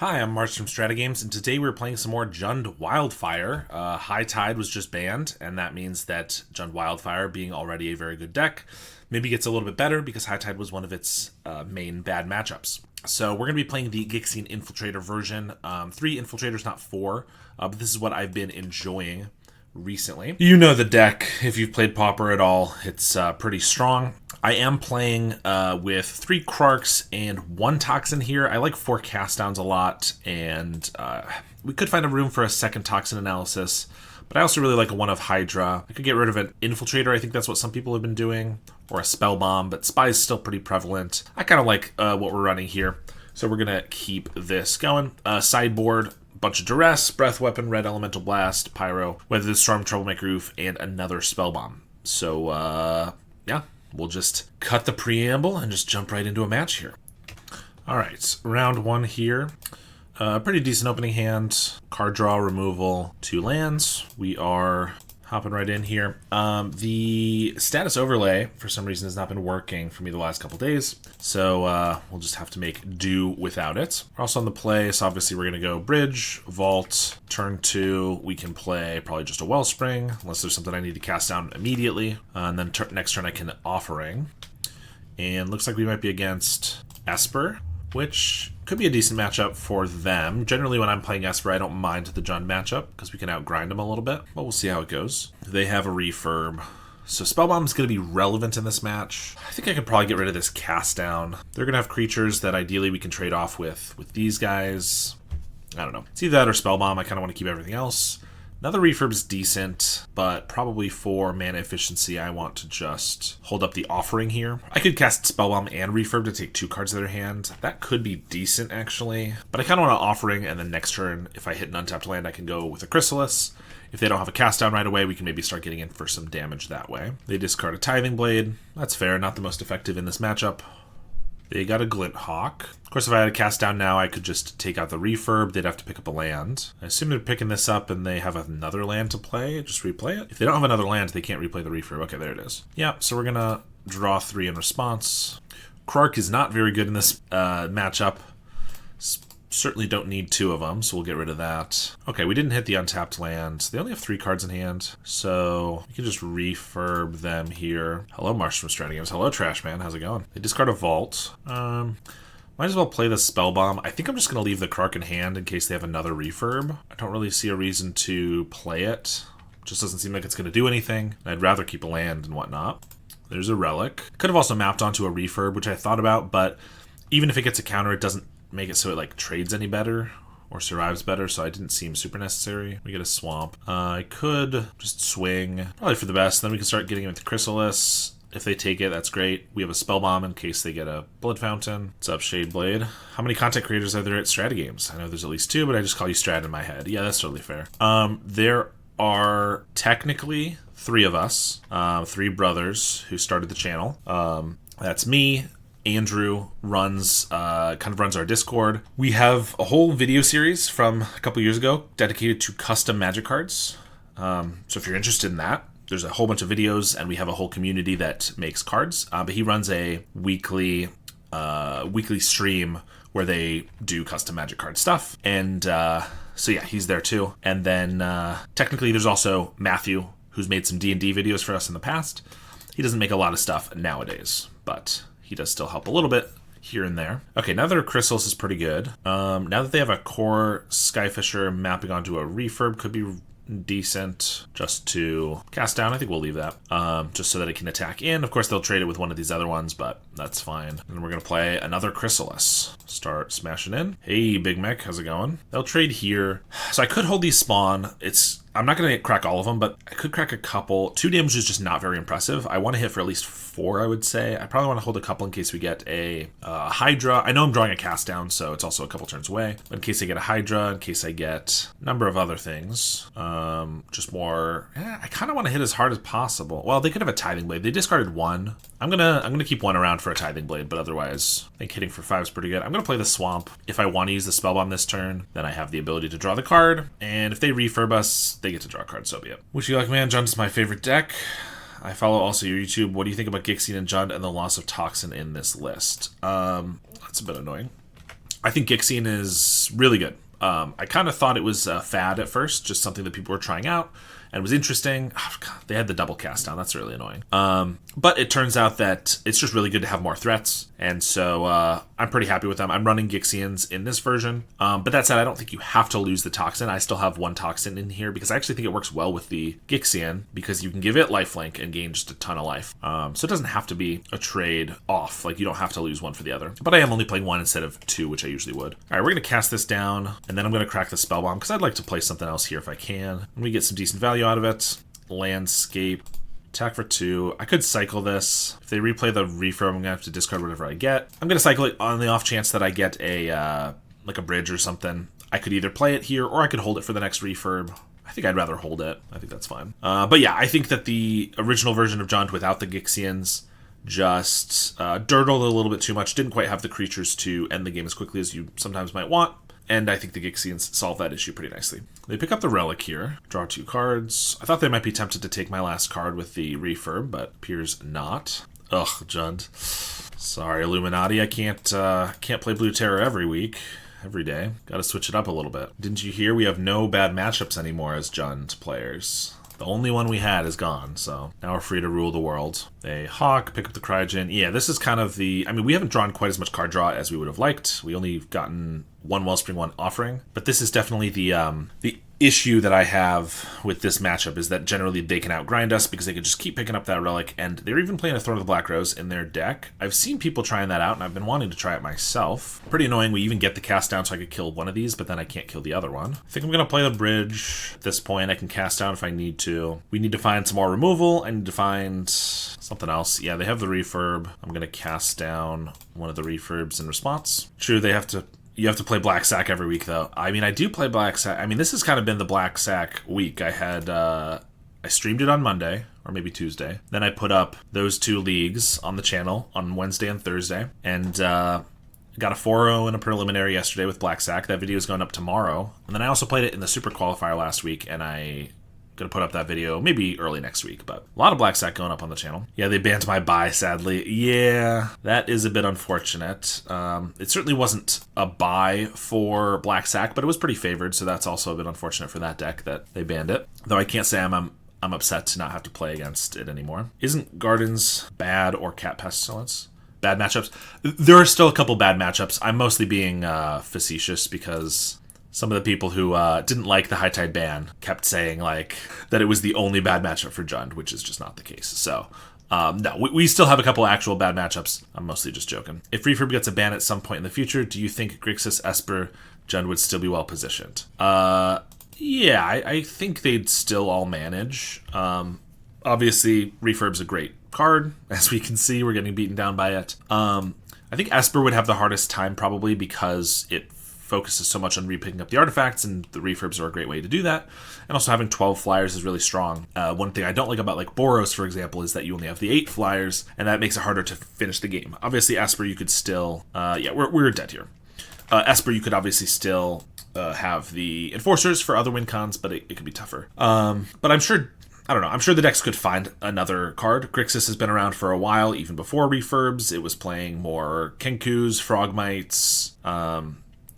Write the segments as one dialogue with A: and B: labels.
A: Hi, I'm March from StrataGames, and today we're playing some more Jund Wildfire. High Tide was just banned, and that means that Jund Wildfire, being already a very good deck, maybe gets a little bit better because High Tide was one of its main bad matchups. So we're going to be playing the Gixine Infiltrator version. 3 Infiltrators, not 4, but this is what I've been enjoying recently. You know the deck. If you've played Pauper at all, it's pretty strong. I am playing with 3 Krarks and 1 Toxin here. I like 4 cast downs a lot, and we could find a room for a second Toxin analysis, but I also really like a 1 of Hydra. I could get rid of an Infiltrator. I think that's what some people have been doing, or a Spell Bomb, but Spy is still pretty prevalent. I kind of like what we're running here, so we're going to keep this going. Sideboard, bunch of Duress, Breath Weapon, Red Elemental Blast, Pyro, Weather the Storm, Troublemaker Roof, and another Spell Bomb. So, yeah. We'll just cut the preamble and just jump right into a match here. All right, round 1 here. Pretty decent opening hand. Card draw, removal, 2 lands. We are hopping right in here. The status overlay, for some reason, has not been working for me the last couple days, so we'll just have to make do without it. We're also on the play, so obviously we're going to go Bridge, Vault. Turn 2, we can play probably just a Wellspring, unless there's something I need to cast down immediately. And then next turn I can Offering. And looks like we might be against Esper, which could be a decent matchup for them. Generally, when I'm playing Esper, I don't mind the Jund matchup because we can outgrind them a little bit. But we'll see how it goes. They have a Refurb, so Spellbomb is going to be relevant in this match. I think I could probably get rid of this cast down. They're going to have creatures that ideally we can trade off with these guys. I don't know. It's either that or Spellbomb. I kind of want to keep everything else. Another Refurb is decent, but probably for mana efficiency, I want to just hold up the Offering here. I could cast Spellbomb and Refurb to take 2 cards out of their hand. That could be decent, actually. But I kind of want to Offering, and then next turn, if I hit an untapped land, I can go with a Chrysalis. If they don't have a cast down right away, we can maybe start getting in for some damage that way. They discard a Tithing Blade. That's fair, not the most effective in this matchup. They got a Glint Hawk. Of course, if I had a cast down now, I could just take out the Refurb. They'd have to pick up a land. I assume they're picking this up and they have another land to play. Just replay it. If they don't have another land, they can't replay the Refurb. Okay, there it is. Yeah, so we're going to draw 3 in response. Krark is not very good in this matchup. Certainly don't need 2 of them, so we'll get rid of that. Okay, we didn't hit the untapped land. They only have 3 cards in hand, so we can just Refurb them here. Hello, Marsh from StrataGames. Hello, Trash Man. How's it going? They discard a Vault. Might as well play the Spell Bomb. I think I'm just going to leave the Krark in hand in case they have another Refurb. I don't really see a reason to play it. Just doesn't seem like it's going to do anything. I'd rather keep a land and whatnot. There's a Relic. Could have also mapped onto a Refurb, which I thought about, but even if it gets a counter, it doesn't make it so it like trades any better or survives better, so it didn't seem super necessary. We get a Swamp. I could just swing, probably for the best. Then we can start getting into Chrysalis. If they take it, that's great. We have a Spell Bomb in case they get a Blood Fountain. What's up, Shade Blade? How many content creators are there at StrataGames? I know there's at least 2, but I just call you Strat in my head. Yeah, that's totally fair. There are technically 3 of us, 3 brothers who started the channel. That's me. Andrew runs our Discord. We have a whole video series from a couple years ago dedicated to custom Magic cards. So if you're interested in that, there's a whole bunch of videos, and we have a whole community that makes cards. But he runs a weekly stream where they do custom Magic card stuff, and so yeah, he's there too. And then technically, there's also Matthew, who's made some D&D videos for us in the past. He doesn't make a lot of stuff nowadays, but he does still help a little bit here and there. Okay, now their Chrysalis is pretty good. Now that they have a core Skyfisher mapping onto a Refurb could be decent just to cast down. I think we'll leave that just so that it can attack in. Of course, they'll trade it with one of these other ones, but that's fine. And we're going to play another Chrysalis. Start smashing in. Hey, Big Mech, how's it going? They'll trade here. So I could hold these spawn. I'm not going to crack all of them, but I could crack a couple. 2 damage is just not very impressive. I want to hit for at least 4, I would say. I probably want to hold a couple in case we get a Hydra. I know I'm drawing a cast down, so it's also a couple turns away. But in case I get a Hydra, in case I get a number of other things. Just more... I kind of want to hit as hard as possible. Well, they could have a Tithing Blade. They discarded 1. I'm gonna keep 1 around for a Tithing Blade, but otherwise, I think hitting for 5 is pretty good. I'm going to play the Swamp. If I want to use the Spell Bomb this turn, then I have the ability to draw the card. And if they Refurb us, they get to draw a card, so be it. Wish you luck, man. Jund is my favorite deck. I follow also your YouTube. What do you think about Gixine and Jund and the loss of Toxin in this list? That's a bit annoying. I think Gixian is really good. I kind of thought it was a fad at first, just something that people were trying out, and it was interesting. Oh, God, they had the double cast down. That's really annoying. But it turns out that it's just really good to have more threats, and so I'm pretty happy with them. I'm running Gixians in this version, but that said, I don't think you have to lose the Toxin. I still have one Toxin in here because I actually think it works well with the Gixian because you can give it lifelink and gain just a ton of life. So it doesn't have to be a trade off. Like, you don't have to lose one for the other. But I am only playing one instead of two, which I usually would. All right, we're going to cast this down, and then I'm going to crack the Spell Bomb because I'd like to play something else here if I can. And we get some decent value out of it. Landscape. Attack for 2. I could cycle this. If they replay the refurb, I'm going to have to discard whatever I get. I'm going to cycle it on the off chance that I get a like a bridge or something. I could either play it here or I could hold it for the next refurb. I think I'd rather hold it. I think that's fine. But yeah, I think that the original version of Jund without the Gixians just dirtled a little bit too much. Didn't quite have the creatures to end the game as quickly as you sometimes might want. And I think the Gixians solve that issue pretty nicely. They pick up the Relic here, draw 2 cards. I thought they might be tempted to take my last card with the refurb, but appears not. Ugh, Jund. Sorry, Illuminati, I can't play Blue Terror every day. Gotta switch it up a little bit. Didn't you hear? We have no bad matchups anymore as Jund players. The only one we had is gone, so now we're free to rule the world. They hawk, pick up the Cryogen. Yeah, this is kind of the... I mean, we haven't drawn quite as much card draw as we would have liked. We only gotten one Wellspring, one Offering. But this is definitely the issue that I have with this matchup is that generally they can outgrind us because they could just keep picking up that Relic, and they're even playing a Throne of the Black Rose in their deck. I've seen people trying that out, and I've been wanting to try it myself. Pretty annoying. We even get the cast down so I could kill one of these, but then I can't kill the other one. I think I'm going to play the bridge. At this point, I can cast down if I need to. We need to find some more removal. I need to find something else. Yeah, they have the refurb. I'm going to cast down one of the refurbs in response. True, they have to... You have to play Black Sack every week, though. I mean, I do play Black Sack. I mean, this has kind of been the Black Sack week. I had, I streamed it on Monday, or maybe Tuesday. Then I put up those 2 leagues on the channel on Wednesday and Thursday. And, got a 4-0 in a preliminary yesterday with Black Sack. That video is going up tomorrow. And then I also played it in the Super Qualifier last week, and I... Gonna put up that video maybe early next week, but a lot of Black Sack going up on the channel. Yeah, they banned my buy, sadly. Yeah, that is a bit unfortunate. It certainly wasn't a buy for Black Sack, but it was pretty favored, so that's also a bit unfortunate for that deck that they banned it. Though I can't say I'm upset to not have to play against it anymore. Isn't Gardens bad or Cat Pestilence? Bad matchups? There are still a couple bad matchups. I'm mostly being facetious because... Some of the people who didn't like the High Tide ban kept saying like that it was the only bad matchup for Jund, which is just not the case. So, no, we still have a couple actual bad matchups. I'm mostly just joking. If Refurb gets a ban at some point in the future, do you think Grixis, Esper, Jund would still be well positioned? Yeah, I think they'd still all manage. Obviously, Refurb's a great card. As we can see, we're getting beaten down by it. I think Esper would have the hardest time probably because it focuses so much on repicking up the artifacts, and the refurbs are a great way to do that. And also having 12 flyers is really strong. One thing I don't like about like Boros, for example, is that you only have the 8 flyers, and that makes it harder to finish the game. Obviously, Esper, you could still... yeah, we're dead here. Esper, you could obviously still have the Enforcers for other win cons, but it could be tougher. But I'm sure... I don't know. I'm sure the decks could find another card. Grixis has been around for a while, even before refurbs. It was playing more Kenkus, Frogmites,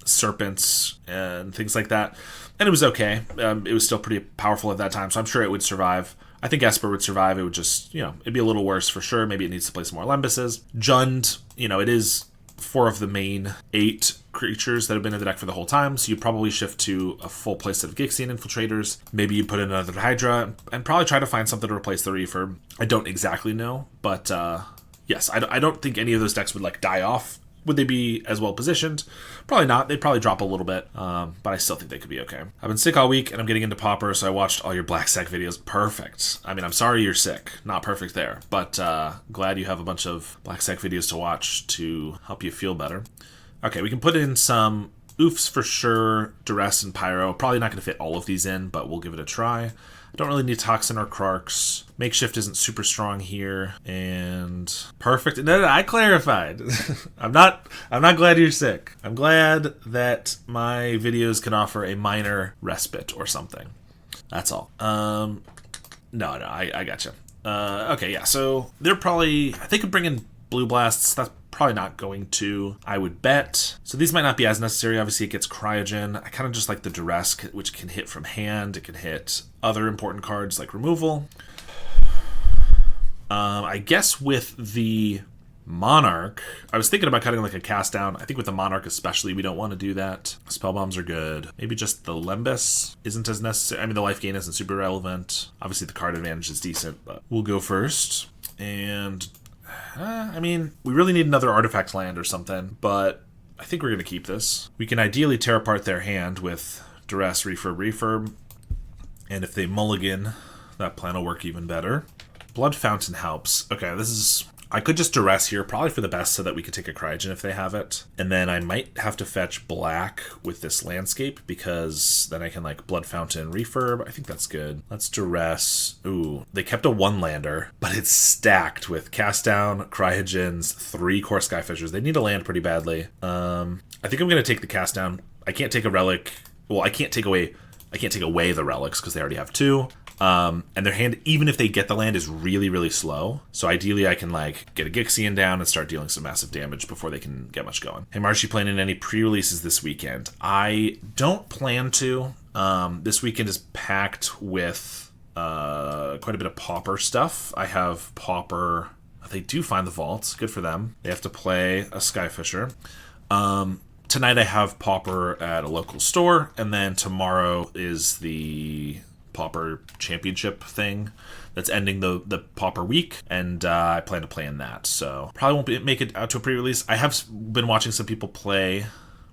A: Serpents, and things like that. And it was okay. It was still pretty powerful at that time, so I'm sure it would survive. I think Esper would survive. It would just, it'd be a little worse for sure. Maybe it needs to play some more Lembuses. Jund, it is 4 of the main 8 creatures that have been in the deck for the whole time, so you'd probably shift to a full playset of Gixian Infiltrators. Maybe you put in another Hydra, and probably try to find something to replace the Refurb. I don't exactly know, but yes, I don't think any of those decks would die off. Would they be as well positioned? Probably not. They'd probably drop a little bit, but I still think they could be okay. I've been sick all week, and I'm getting into Pauper, so I watched all your Black Sack videos. Perfect. I mean, I'm sorry you're sick. Not perfect there, but glad you have a bunch of Black Sack videos to watch to help you feel better. Okay, we can put in some oofs for sure, Duress and Pyro. Probably not going to fit all of these in, but we'll give it a try. I don't really need Toxin or Krarks. Makeshift isn't super strong here, and perfect. No, I clarified. I'm not glad you're sick. I'm glad that my videos can offer a minor respite or something. That's all. No, I gotcha. Okay, yeah. So they're probably they could bring in Blue Blasts. That's probably not going to, I would bet. So these might not be as necessary. Obviously, it gets Cryogen. I kind of just like the Duress, which can hit from hand. It can hit other important cards like removal. I guess with the Monarch, I was thinking about cutting like a cast down. I think with the Monarch especially, we don't want to do that. Spell bombs are good. Maybe just the Lembas isn't as necessary. I mean, the life gain isn't super relevant. Obviously, the card advantage is decent, but we'll go first. And, I mean, we really need another artifact land or something, but I think we're going to keep this. We can ideally tear apart their hand with Duress, Refurb. And if they mulligan, that plan will work even better. Blood Fountain helps. Okay, this is... I could just Duress here, probably for the best, so that we could take a Cryogen if they have it. And then I might have to fetch black with this landscape, because then I can, like, Blood Fountain, Refurb. I think that's good. Let's Duress. Ooh, they kept a one-lander, but it's stacked with Cast Down, Cryogens, 3 Core Skyfishers. They need a land pretty badly. I think I'm going to take the Cast Down. I can't take a Relic. Well, I can't take away the Relics, because they already have 2. And their hand, even if they get the land, is really, really slow. So ideally I can like get a Gixian down and start dealing some massive damage before they can get much going. Hey Marsh, you planning any pre-releases this weekend? I don't plan to. This weekend is packed with quite a bit of Pauper stuff. I have Pauper. They do find the vaults. Good for them. They have to play a Skyfisher. Tonight I have Pauper at a local store, and then tomorrow is the Pauper Championship thing that's ending the Pauper week, and I plan to play in that, so probably won't make it out to a pre-release. I have been watching some people play.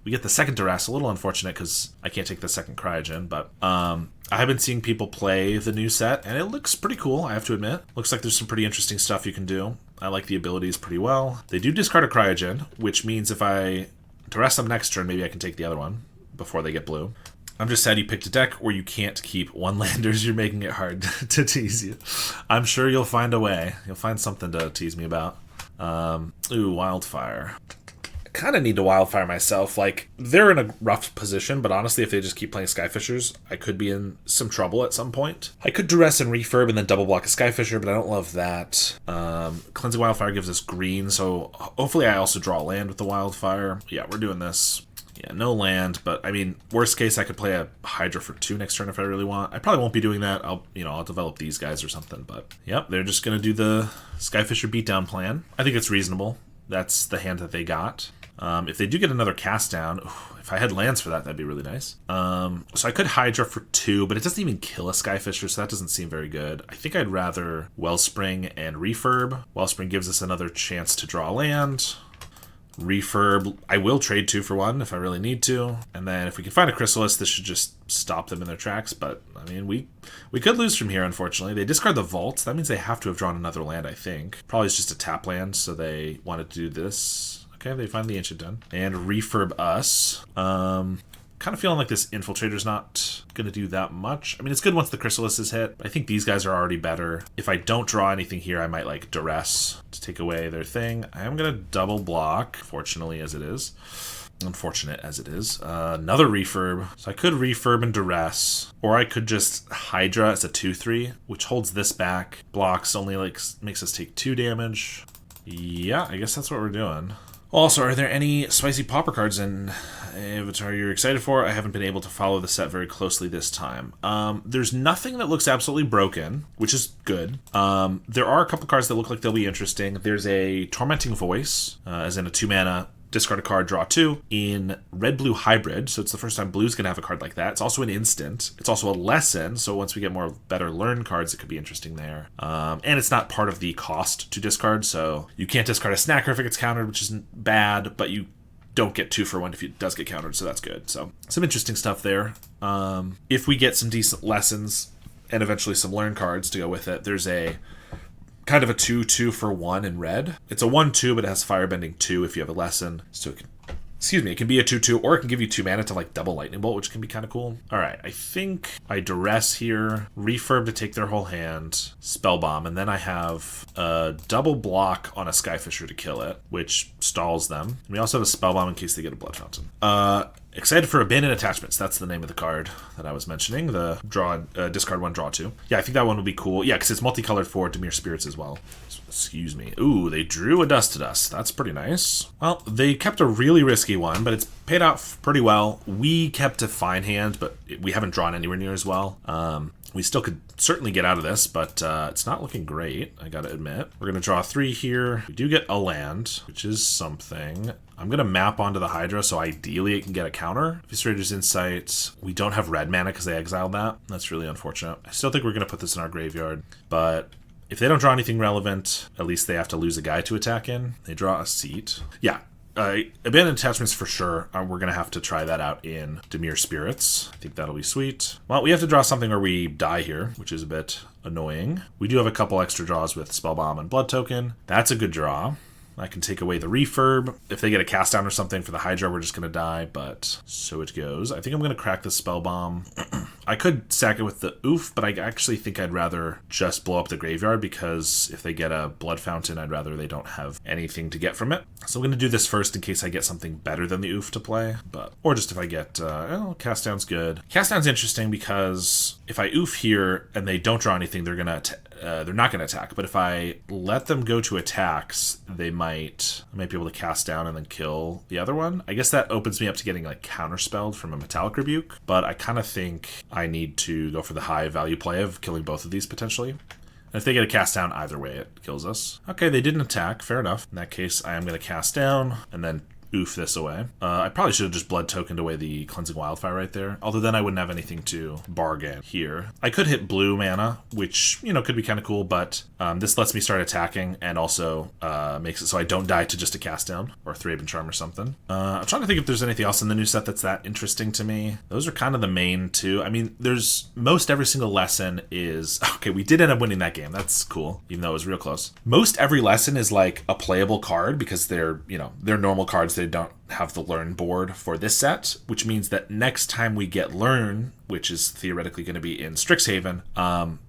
A: We get the second Duress, a little unfortunate because I can't take the second Cryogen, but I have been seeing people play the new set, and it looks pretty cool, I have to admit. Looks like there's some pretty interesting stuff you can do. I like the abilities pretty well. They do discard a Cryogen, which means if I Duress them next turn, maybe I can take the other one before they get blue. I'm just sad you picked a deck where you can't keep one-landers. You're making it hard to tease you. I'm sure you'll find a way. You'll find something to tease me about. Ooh, Wildfire. I kind of need to Wildfire myself. Like, they're in a rough position, but honestly, if they just keep playing Skyfishers, I could be in some trouble at some point. I could Duress and Refurb and then double block a Skyfisher, but I don't love that. Cleansing Wildfire gives us green, so hopefully I also draw a land with the Wildfire. Yeah, we're doing this. Yeah, no land, but I mean, worst case, I could play a Hydra for 2 next turn if I really want. I probably won't be doing that. I'll develop these guys or something, but yep, they're just gonna do the Skyfisher beatdown plan. I think it's reasonable. That's the hand that they got. If they do get another cast down, if I had lands for that, that'd be really nice. So I could Hydra for 2, but it doesn't even kill a Skyfisher, so that doesn't seem very good. I think I'd rather Wellspring and Refurb. Wellspring gives us another chance to draw land. Refurb, I will trade 2 for 1 if I really need to. And then if we can find a Chrysalis, this should just stop them in their tracks. But, I mean, we could lose from here, unfortunately. They discard the Vault. That means they have to have drawn another land, I think. Probably it's just a tap land, so they wanted to do this. Okay, they find the Ancient Den. And Refurb us. Kind of feeling like this Infiltrator's not going to do that much. I mean, it's good once the Chrysalis is hit, but I think these guys are already better. If I don't draw anything here, I might, like, Duress to take away their thing. I am going to double block, fortunately as it is. Unfortunate as it is. Another Refurb. So I could Refurb and Duress, or I could just Hydra as a 2/3, which holds this back. Blocks only, like, makes us take 2 damage. Yeah, I guess that's what we're doing. Also, are there any spicy Pauper cards in Avatar you're excited for? I haven't been able to follow the set very closely this time. There's nothing that looks absolutely broken, which is good. There are a couple cards that look like they'll be interesting. There's a Tormenting Voice, as in a 2-mana, discard a card, draw 2, in red-blue hybrid, so it's the first time blue's going to have a card like that. It's also an instant. It's also a lesson, so once we get more better learn cards, it could be interesting there. And it's not part of the cost to discard, so you can't discard a Snacker if it gets countered, which isn't bad, but you don't get 2 for 1 if it does get countered, so that's good. So some interesting stuff there. If we get some decent lessons and eventually some learn cards to go with it, there's a kind of a 2/2 for 1 in red. It's a 1/2, but it has Firebending 2 if you have a lesson. So it can, it can be a 2/2, or it can give you 2 mana to like double Lightning Bolt, which can be kind of cool. All right, I think I Duress here, Refurb to take their whole hand, Spellbomb, and then I have a double block on a Skyfisher to kill it, which stalls them. And we also have a Spellbomb in case they get a Blood Fountain. Excited for Abandoned Attachments. That's the name of the card that I was mentioning. The discard 1, draw 2. Yeah, I think that one will be cool. Yeah, because it's multicolored for Dimir Spirits as well. Excuse me. Ooh, they drew a Dust to Dust. That's pretty nice. Well, they kept a really risky one, but it's paid off pretty well. We kept a fine hand, but we haven't drawn anywhere near as well. We still could certainly get out of this, but it's not looking great, I gotta admit. We're gonna draw 3 here. We do get a land, which is something. I'm gonna map onto the Hydra, so ideally it can get a counter. Eviscerator's Insight. We don't have red mana because they exiled that. That's really unfortunate. I still think we're gonna put this in our graveyard, but if they don't draw anything relevant, at least they have to lose a guy to attack in. They draw a seat. Yeah. Abandoned Attachments for sure. We're going to have to try that out in Dimir Spirits. I think that'll be sweet. Well, we have to draw something where we die here, which is a bit annoying. We do have a couple extra draws with Spellbomb and Blood Token. That's a good draw. I can take away the refurb. If they get a cast down or something for the Hydra, we're just going to die, but so it goes. I think I'm going to crack the Spellbomb. I could sack it with the Oof, but I actually think I'd rather just blow up the graveyard because if they get a Blood Fountain, I'd rather they don't have anything to get from it. So I'm going to do this first in case I get something better than the Oof to play, or just if I get, cast down's good. Cast down's interesting because if I Oof here and they don't draw anything, they're not going to attack. But if I let them go to attacks, I might be able to cast down and then kill the other one. I guess that opens me up to getting like counterspelled from a Metallic Rebuke, but I kind of think I need to go for the high value play of killing both of these potentially. And if they get a cast down, either way it kills us. Okay, they didn't attack. Fair enough. In that case, I am going to cast down and then Oof this away. I probably should have just blood tokened away the Cleansing Wildfire right there. Although then I wouldn't have anything to bargain here. I could hit blue mana, which, could be kind of cool, but this lets me start attacking and also makes it so I don't die to just a cast down or a Thraben Charm or something. I'm trying to think if there's anything else in the new set that's that interesting to me. Those are kind of the main two. I mean, there's most every single lesson is... Okay, we did end up winning that game. That's cool, even though it was real close. Most every lesson is like a playable card because they're normal cards. They don't have the learn board for this set, which means that next time we get learn, which is theoretically going to be in Strixhaven,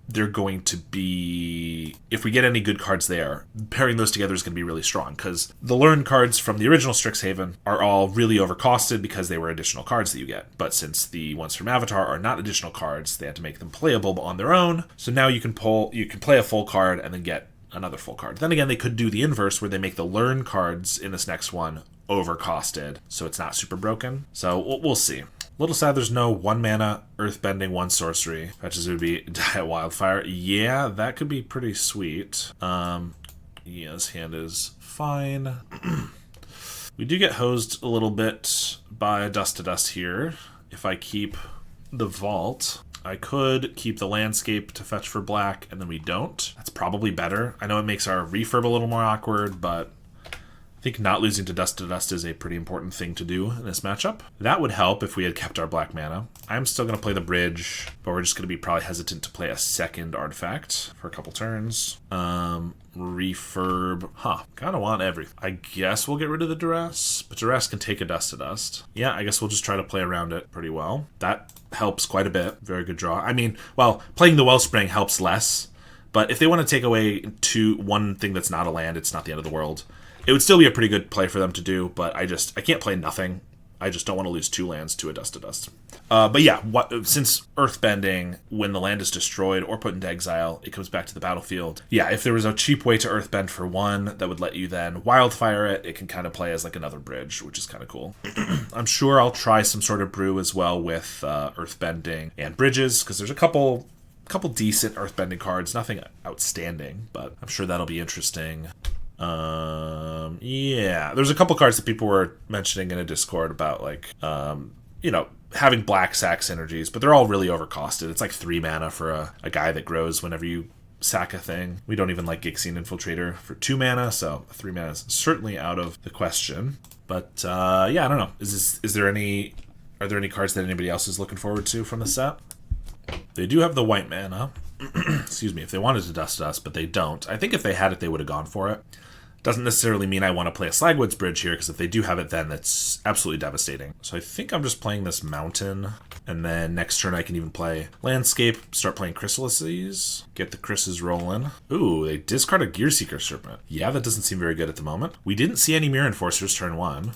A: they're going to be, if we get any good cards there, pairing those together is going to be really strong because the learn cards from the original Strixhaven are all really overcosted because they were additional cards that you get. But since the ones from Avatar are not additional cards, they had to make them playable on their own. So now you can play a full card and then get another full card. Then again, they could do the inverse where they make the learn cards in this next one overcosted, so it's not super broken. So we'll see. A little sad there's no 1 mana, earthbending, 1 sorcery. Fetches would be Diet Wildfire. Yeah, that could be pretty sweet. Yeah, his hand is fine. We do get hosed a little bit by Dust to Dust here. If I keep the Vault, I could keep the Landscape to fetch for black, and then we don't. That's probably better. I know it makes our refurb a little more awkward, but I think not losing to Dust is a pretty important thing to do in this matchup. That would help if we had kept our black mana. I'm still going to play the bridge, but we're just going to be probably hesitant to play a second artifact for a couple turns. Refurb. Kind of want everything. I guess we'll get rid of the Duress, but Duress can take a Dust to Dust. Yeah, I guess we'll just try to play around it pretty well. That helps quite a bit. Very good draw. I mean, well, playing the Wellspring helps less, but if they want to take away one thing that's not a land, it's not the end of the world. It would still be a pretty good play for them to do, but I can't play nothing. I just don't want to lose 2 lands to a Dust to Dust. But yeah, since Earthbending, when the land is destroyed or put into exile, it comes back to the battlefield. Yeah, if there was a cheap way to Earthbend for 1 that would let you then Wildfire it can kind of play as like another bridge, which is kind of cool. I'm sure I'll try some sort of brew as well with Earthbending and bridges, because there's a couple decent Earthbending cards. Nothing outstanding, but I'm sure that'll be interesting. Yeah, there's a couple cards that people were mentioning in a Discord about like, having black sack synergies, but they're all really overcosted. It's like 3 mana for a guy that grows whenever you sack a thing. We don't even like Gixine Infiltrator for 2 mana, so 3 mana is certainly out of the question. But yeah, I don't know. Are there any cards that anybody else is looking forward to from the set? They do have the white mana. Excuse me, if they wanted to Dust us, but they don't. I think if they had it, they would have gone for it. Doesn't necessarily mean I want to play a Slagwoods Bridge here, because if they do have it, then that's absolutely devastating. So I think I'm just playing this Mountain, and then next turn I can even play Landscape, start playing Chrysalises, get the Chris's rolling. Ooh, they discard a Gearseeker Serpent. Yeah, that doesn't seem very good at the moment. We didn't see any Mirror Enforcers turn 1,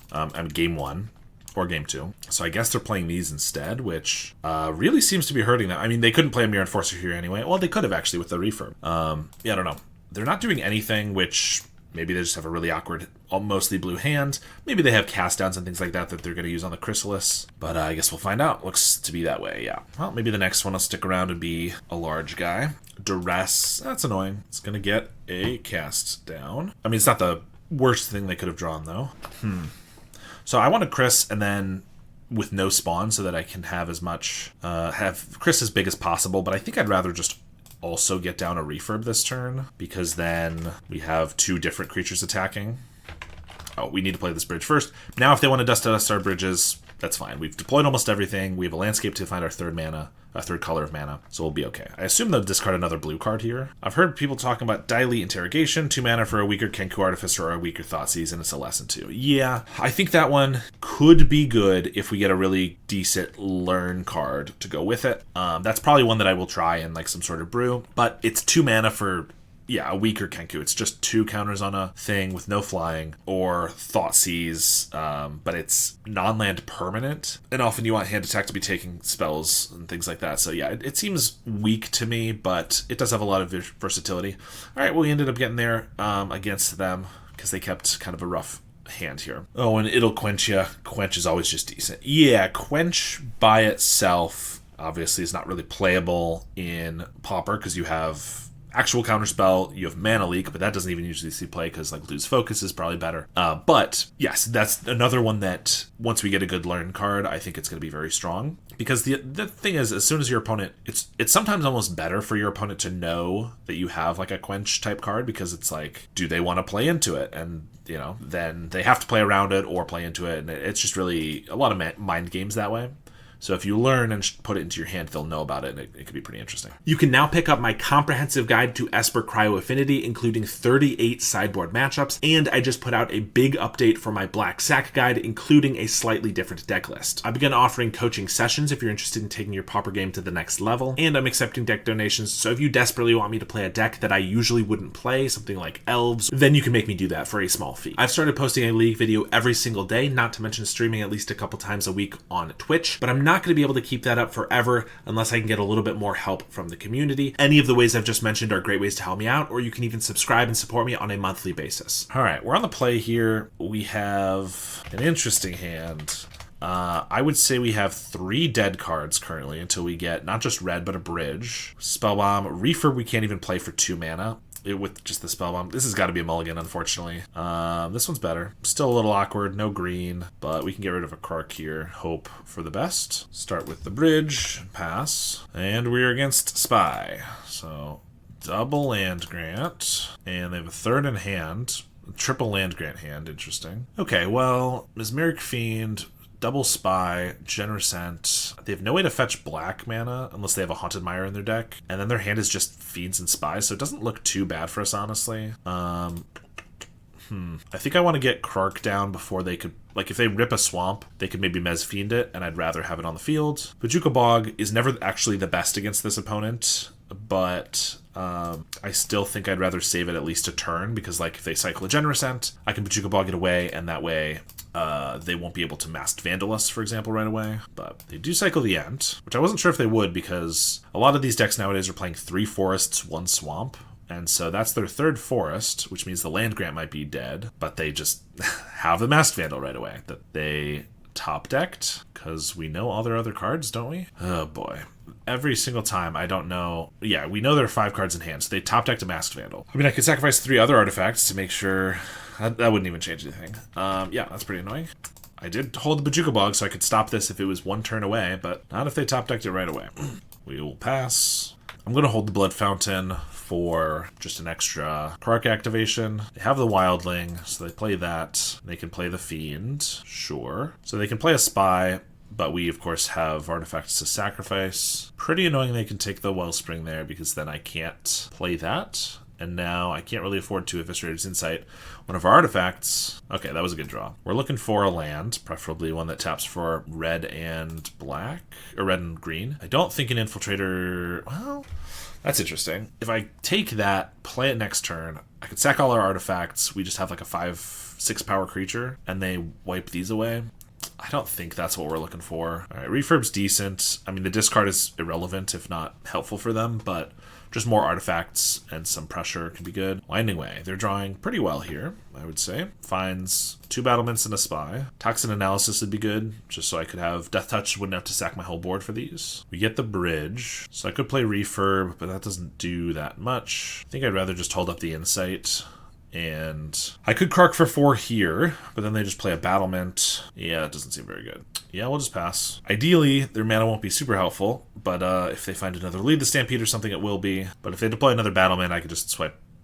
A: game 1. or game 2. So I guess they're playing these instead, which really seems to be hurting them. I mean, they couldn't play a Mirror Enforcer here anyway. Well, they could have actually with the refurb. Yeah, I don't know. They're not doing anything, which maybe they just have a really awkward, mostly blue hand. Maybe they have cast downs and things like that that they're going to use on the Chrysalis. But I guess we'll find out. Looks to be that way, yeah. Well, maybe the next one will stick around and be a large guy. Duress. That's annoying. It's going to get a cast down. I mean, it's not the worst thing they could have drawn, though. So I want to Chris and then with no spawn so that I can have as much, have Chris as big as possible. But I think I'd rather just also get down a refurb this turn, because then we have 2 different creatures attacking. Oh, we need to play this bridge first. Now if they want to dust our bridges, that's fine. We've deployed almost everything. We have a landscape to find our third color of mana, so we'll be okay. I assume they'll discard another blue card here. I've heard people talking about Dilate Interrogation, 2 mana for a weaker Kenku Artificer or a weaker Thoughtseize, and it's a lesson 2. Yeah, I think that one could be good if we get a really decent learn card to go with it. That's probably one that I will try in like some sort of brew, but it's 2 mana for, yeah, a weaker Kenku. It's just 2 counters on a thing with no flying, or Thoughtseize, but it's non-land permanent. And often you want hand attack to be taking spells and things like that. So yeah, it seems weak to me, but it does have a lot of versatility. All right, well, we ended up getting there against them because they kept kind of a rough hand here. Oh, and it'll quench you. Quench is always just decent. Yeah, Quench by itself obviously is not really playable in Pauper because you have actual counterspell, you have Mana Leak, but that doesn't even usually see play because like Lose Focus is probably better. But yes, that's another one that once we get a good learn card, I think it's going to be very strong. Because the thing is, as soon as your opponent, it's sometimes almost better for your opponent to know that you have like a Quench type card, because it's like, do they want to play into it? And you know, then they have to play around it or play into it, and it's just really a lot of mind games that way. So if you learn and put it into your hand, they'll know about it, and it could be pretty interesting. You can now pick up my comprehensive guide to Esper Cryo Affinity, including 38 sideboard matchups, and I just put out a big update for my Black Sack guide, including a slightly different deck list. I began offering coaching sessions if you're interested in taking your Pauper game to the next level, and I'm accepting deck donations, so if you desperately want me to play a deck that I usually wouldn't play, something like Elves, then you can make me do that for a small fee. I've started posting a League video every single day, not to mention streaming at least a couple times a week on Twitch, but I'm not going to be able to keep that up forever unless I can get a little bit more help from the community. Any of the ways I've just mentioned are great ways to help me out, or you can even subscribe and support me on a monthly basis. All right, we're on the play here. We have an interesting hand. I would say we have 3 dead cards currently until we get not just red, but a bridge. Spellbomb. Refurb we can't even play for 2 mana. With just the Spellbomb. This has got to be a mulligan, unfortunately. This one's better. Still a little awkward, no green, but we can get rid of a Krark here. Hope for the best. Start with the bridge, pass, and we're against Spy. So, double land grant, and they have a 3rd in hand. Triple land grant hand, interesting. Okay, well, Mesmeric Fiend, double Spy, Generous Ent. They have no way to fetch black mana unless they have a Haunted Mire in their deck. And then their hand is just Fiends and Spies, so it doesn't look too bad for us, honestly. I think I want to get Krark down before they could... Like, if they rip a swamp, they could maybe Mez Fiend it, and I'd rather have it on the field. Bojuka Bog is never actually the best against this opponent, but... I still think I'd rather save it at least a turn, because like if they cycle a Generous Ent, I can Bojuka Bog it away, and that way they won't be able to Masked Vandal us, for example, right away. But they do cycle the Ent, which I wasn't sure if they would, because a lot of these decks nowadays are playing 3 forests, 1 swamp. And so that's their 3rd forest, which means the land grant might be dead, but they just have the Masked Vandal right away that they top decked, because we know all their other cards, don't we? Oh boy. Every single time, I don't know. Yeah, we know there are 5 cards in hand, so they top decked a Masked Vandal. I mean, I could sacrifice 3 other artifacts to make sure. That wouldn't even change anything. Yeah, that's pretty annoying. I did hold the Bojuka Bog, so I could stop this if it was 1 turn away, but not if they top decked it right away. We will pass. I'm going to hold the Blood Fountain for just an extra Krark activation. They have the Wildling, so they play that. They can play the Fiend, sure. So they can play a Spy, but we, of course, have artifacts to sacrifice. Pretty annoying they can take the Wellspring there, because then I can't play that. And now I can't really afford to Eviscerate its Insight. One of our artifacts... Okay, that was a good draw. We're looking for a land, preferably one that taps for red and black, or red and green. I don't think an Infiltrator... Well, that's interesting. If I take that, play it next turn, I could sack all our artifacts. We just have like a 5-6 power creature, and they wipe these away. I don't think that's what we're looking for. All right, refurb's decent. I mean, the discard is irrelevant, if not helpful for them, but just more artifacts and some pressure can be good. Winding Way. They're drawing pretty well here, I would say. Finds 2 battlements and a spy. Toxin Analysis would be good, just so I could have Death Touch, wouldn't have to sack my whole board for these. We get the bridge, so I could play Refurb, but that doesn't do that much. I think I'd rather just hold up the Insight. And I could Kark for 4 here, but then they just play a battlement. Yeah, that doesn't seem very good. Yeah, we'll just pass. Ideally, their mana won't be super helpful, but if they find another Lead the Stampede or something, it will be. But if they deploy another battlement, I could just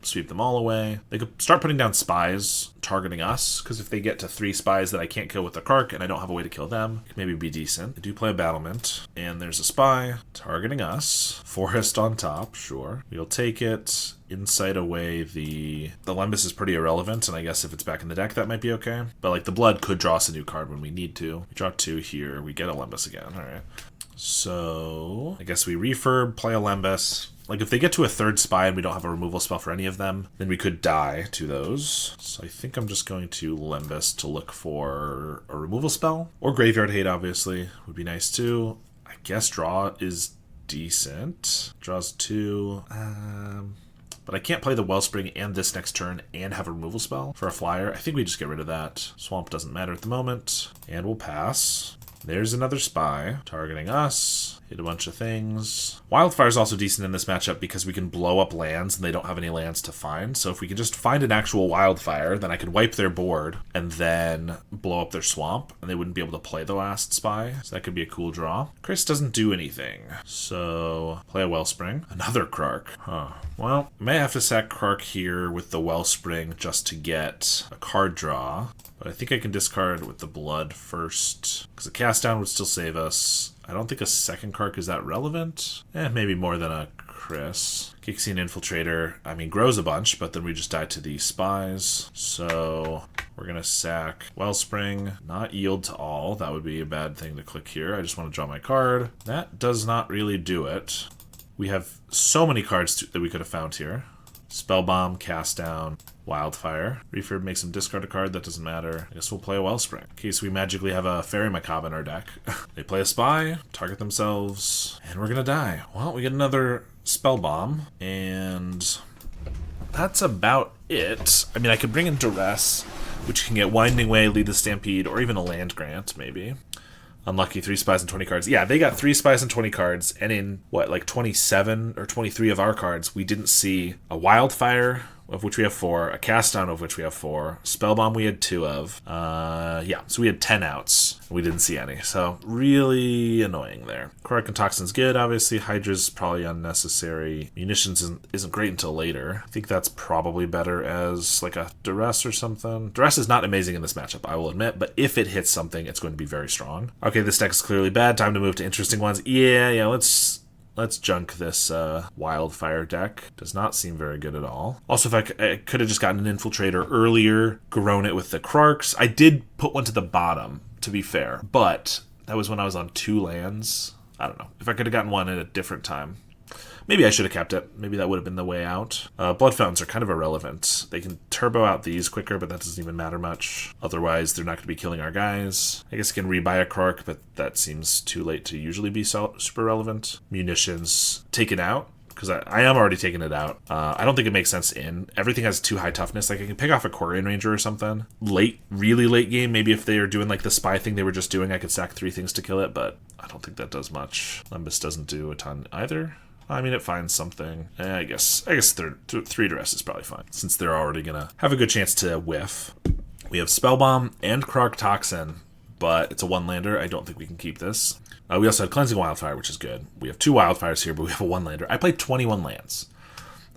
A: sweep them all away. They could start putting down spies, targeting us, because if they get to 3 spies that I can't kill with the Kark and I don't have a way to kill them, it could maybe be decent. They do play a battlement, and there's a spy targeting us. Forest on top, sure. We'll take it. Insight away the Lembas is pretty irrelevant, and I guess if it's back in the deck, that might be okay. But like the Blood could draw us a new card when we need to. We draw 2 here, we get a Lembas again, alright. So I guess we refurb, play a Lembas. Like if they get to a 3rd spy and we don't have a removal spell for any of them, then we could die to those. So I think I'm just going to Lembas to look for a removal spell. Or Graveyard Hate, obviously, would be nice too. I guess draw is decent. Draws 2. But I can't play the Wellspring and this next turn and have a removal spell for a flyer. I think we just get rid of that. Swamp doesn't matter at the moment. And we'll pass. There's another spy targeting us. Hit a bunch of things. Wildfire is also decent in this matchup because we can blow up lands and they don't have any lands to find. So if we can just find an actual Wildfire, then I could wipe their board and then blow up their swamp and they wouldn't be able to play the last spy. So that could be a cool draw. Chris doesn't do anything. So play a Wellspring. Another Kark. Huh. Well, I may have to sack Kark here with the Wellspring just to get a card draw. But I think I can discard with the Blood first, because the cast down would still save us. I don't think a second Kark is that relevant. Maybe more than a Chris. Gixie Infiltrator, I mean, grows a bunch, but then we just die to these spies. So we're going to sack Wellspring, not yield to all. That would be a bad thing to click here. I just want to draw my card. That does not really do it. We have so many cards that we could have found here. Spellbomb, Cast Down, Wildfire. Refurb makes him discard a card, that doesn't matter. I guess we'll play a Wellspring. In case we magically have a Fairy Macabre in our deck. They play a Spy, target themselves, and we're gonna die. Well, we get another Spellbomb, and that's about it. I mean, I could bring in Duress, which can get Winding Way, Lead the Stampede, or even a Land Grant, maybe. Unlucky, 3 spies and 20 cards. Yeah, they got 3 spies and 20 cards, and in, what, like 27 or 23 of our cards, we didn't see a Wildfire, of which we have 4, a Cast Down, of which we have 4, Spellbomb we had 2 of. Yeah, so we had 10 outs. We didn't see any, so really annoying there. Kark and Toxin's good, obviously. Hydra's probably unnecessary. Munitions isn't great until later. I think that's probably better as like a Duress or something. Duress is not amazing in this matchup, I will admit, but if it hits something, it's going to be very strong. Okay, this deck is clearly bad. Time to move to interesting ones. Yeah, let's junk this Wildfire deck. Does not seem very good at all. Also, if I could have just gotten an Infiltrator earlier, grown it with the Karks. I did put one to the bottom, to be fair, but that was when I was on 2 lands. I don't know. If I could have gotten one at a different time, maybe I should have kept it. Maybe that would have been the way out. Blood Fountains are kind of irrelevant. They can turbo out these quicker, but that doesn't even matter much. Otherwise, they're not going to be killing our guys. I guess I can rebuy a Kark, but that seems too late to usually be super relevant. Munitions taken out, because I am already taking it out. I don't think it makes sense in. Everything has too high toughness. Like I can pick off a Quarian Ranger or something. Really late game, maybe if they are doing like the spy thing they were just doing, I could sack 3 things to kill it, but I don't think that does much. Lembas doesn't do a ton either. I mean, it finds something. I guess 3 Duress is probably fine, since they're already gonna have a good chance to whiff. We have Spellbomb and Kark Toxin, but it's a 1-lander. I don't think we can keep this. We also had Cleansing Wildfire, which is good. We have 2 Wildfires here, but we have a 1-lander. I played 21 lands.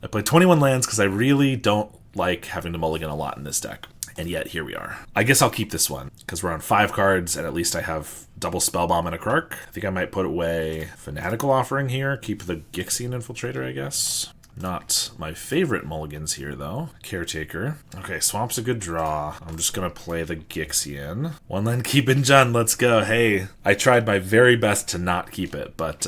A: I played 21 lands because I really don't like having to mulligan a lot in this deck. And yet, here we are. I guess I'll keep this one, because we're on 5 cards, and at least I have double Spellbomb and a Kark. I think I might put away Fanatical Offering here, keep the Gixie Infiltrator, I guess. Not my favorite mulligans here, though. Caretaker. Okay, Swamp's a good draw. I'm just going to play the Gixian. 1 land keeping Jund, let's go. Hey, I tried my very best to not keep it, but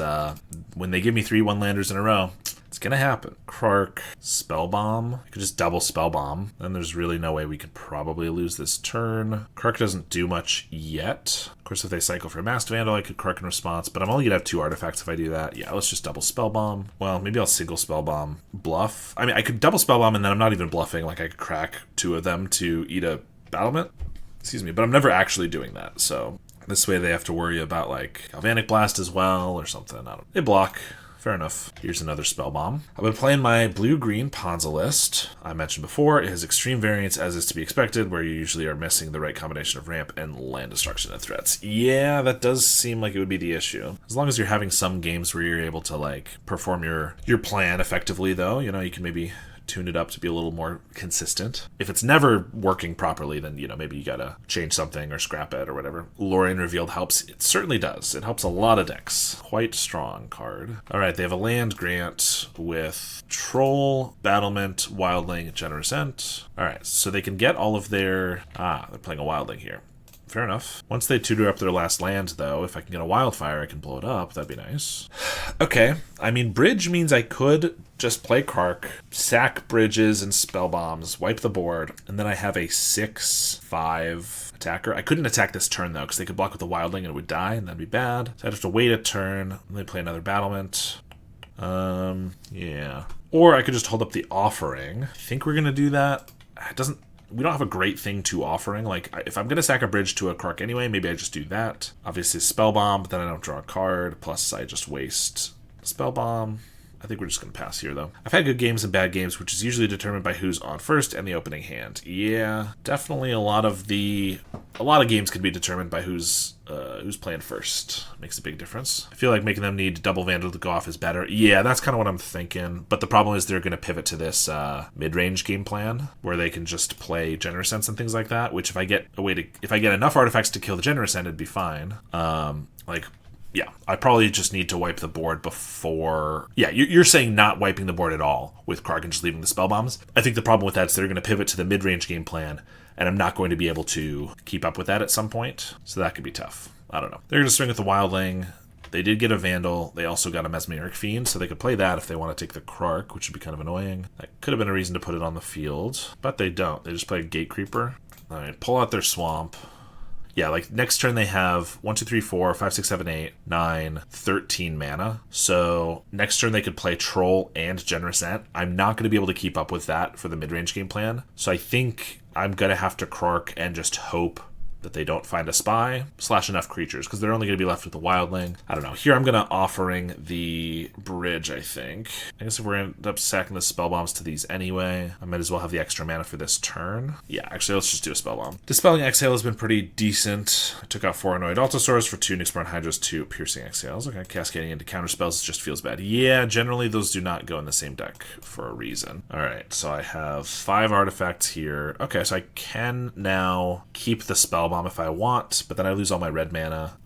A: when they give me 3 1-landers in a row, It's gonna happen. Krark, Spellbomb. I could just double Spellbomb. Then there's really no way we could probably lose this turn. Krark doesn't do much yet. Of course, if they cycle for a Masked Vandal, I could Krark in response, but I'm only gonna have 2 artifacts if I do that. Yeah, let's just double Spellbomb. Well, maybe I'll single Spellbomb. Bluff. I mean, I could double Spellbomb and then I'm not even bluffing. Like, I could crack 2 of them to eat a battlement. Excuse me, but I'm never actually doing that, so this way they have to worry about, like, Galvanic Blast as well or something. I don't. They block. Fair enough. Here's another Spellbomb. I've been playing my blue-green Ponza list. I mentioned before, it has extreme variance as is to be expected, where you usually are missing the right combination of ramp and land destruction and threats. Yeah, that does seem like it would be the issue. As long as you're having some games where you're able to, like, perform your plan effectively, though, you know, you can maybe tune it up to be a little more consistent. If it's never working properly, then, you know, maybe you gotta change something or scrap it or whatever. Lorien Revealed helps. It certainly does. It helps a lot of decks. Quite strong card. All right, they have a land grant with Troll, Battlement, Wildling, Generous Ent. All right, so they can get all of their... they're playing a Wildling here. Fair enough. Once they tutor up their last land, though, if I can get a Wildfire, I can blow it up. That'd be nice. Okay. I mean, Bridge means I could just play Krark, sack Bridges and Spellbombs, wipe the board, and then I have a 6/5 attacker. I couldn't attack this turn, though, because they could block with the Wildling and it would die, and that'd be bad. So I'd have to wait a turn, and then play another Battlement. Yeah. Or I could just hold up the Offering. I think we're going to do that. It doesn't... We don't have a great thing to Offering. Like, if I'm going to sack a Bridge to a Krark anyway, maybe I just do that. Obviously, Spellbomb, but then I don't draw a card. Plus, I just waste Spellbomb. I think we're just going to pass here, though. I've had good games and bad games, which is usually determined by who's on first and the opening hand. Yeah, definitely a lot of games can be determined by who's playing first. Makes a big difference. I feel like making them need double Vandal to go off is better. Yeah, that's kind of what I'm thinking. But the problem is they're going to pivot to this mid-range game plan where they can just play Generous Ents and things like that. Which if I get enough artifacts to kill the Generous Ent, it'd be fine. Yeah, I probably just need to wipe the board before... Yeah, you're saying not wiping the board at all with Krark and just leaving the Spellbombs. I think the problem with that is they're going to pivot to the mid-range game plan, and I'm not going to be able to keep up with that at some point. So that could be tough. I don't know. They're going to swing with the Wildling. They did get a Vandal. They also got a Mesmeric Fiend, so they could play that if they want to take the Krark, which would be kind of annoying. That could have been a reason to put it on the field, but they don't. They just play a Gate Creeper. All right, pull out their Swamp. Yeah, like next turn they have 1, 2, 3, 4, 5, 6, 7, 8, 9, 13 mana. So next turn they could play Troll and Generous Ent. I'm not going to be able to keep up with that for the mid-range game plan. So I think I'm going to have to Krark and just hope that they don't find a spy / enough creatures, because they're only going to be left with the Wildling. I don't know. Here I'm going to Offering the Bridge, I think. I guess if we're going to end up sacking the Spellbombs to these anyway, I might as well have the extra mana for this turn. Yeah, actually, let's just do a Spellbomb. Dispelling Exhale has been pretty decent. I took out 4 Annoyed Altosaurs for 2 Nyxborn Hydras, 2 Piercing Exhales. Okay, cascading into counter spells just feels bad. Yeah, generally those do not go in the same deck for a reason. All right, so I have 5 artifacts here. Okay, so I can now keep the Spellbomb if I want, but then I lose all my red mana.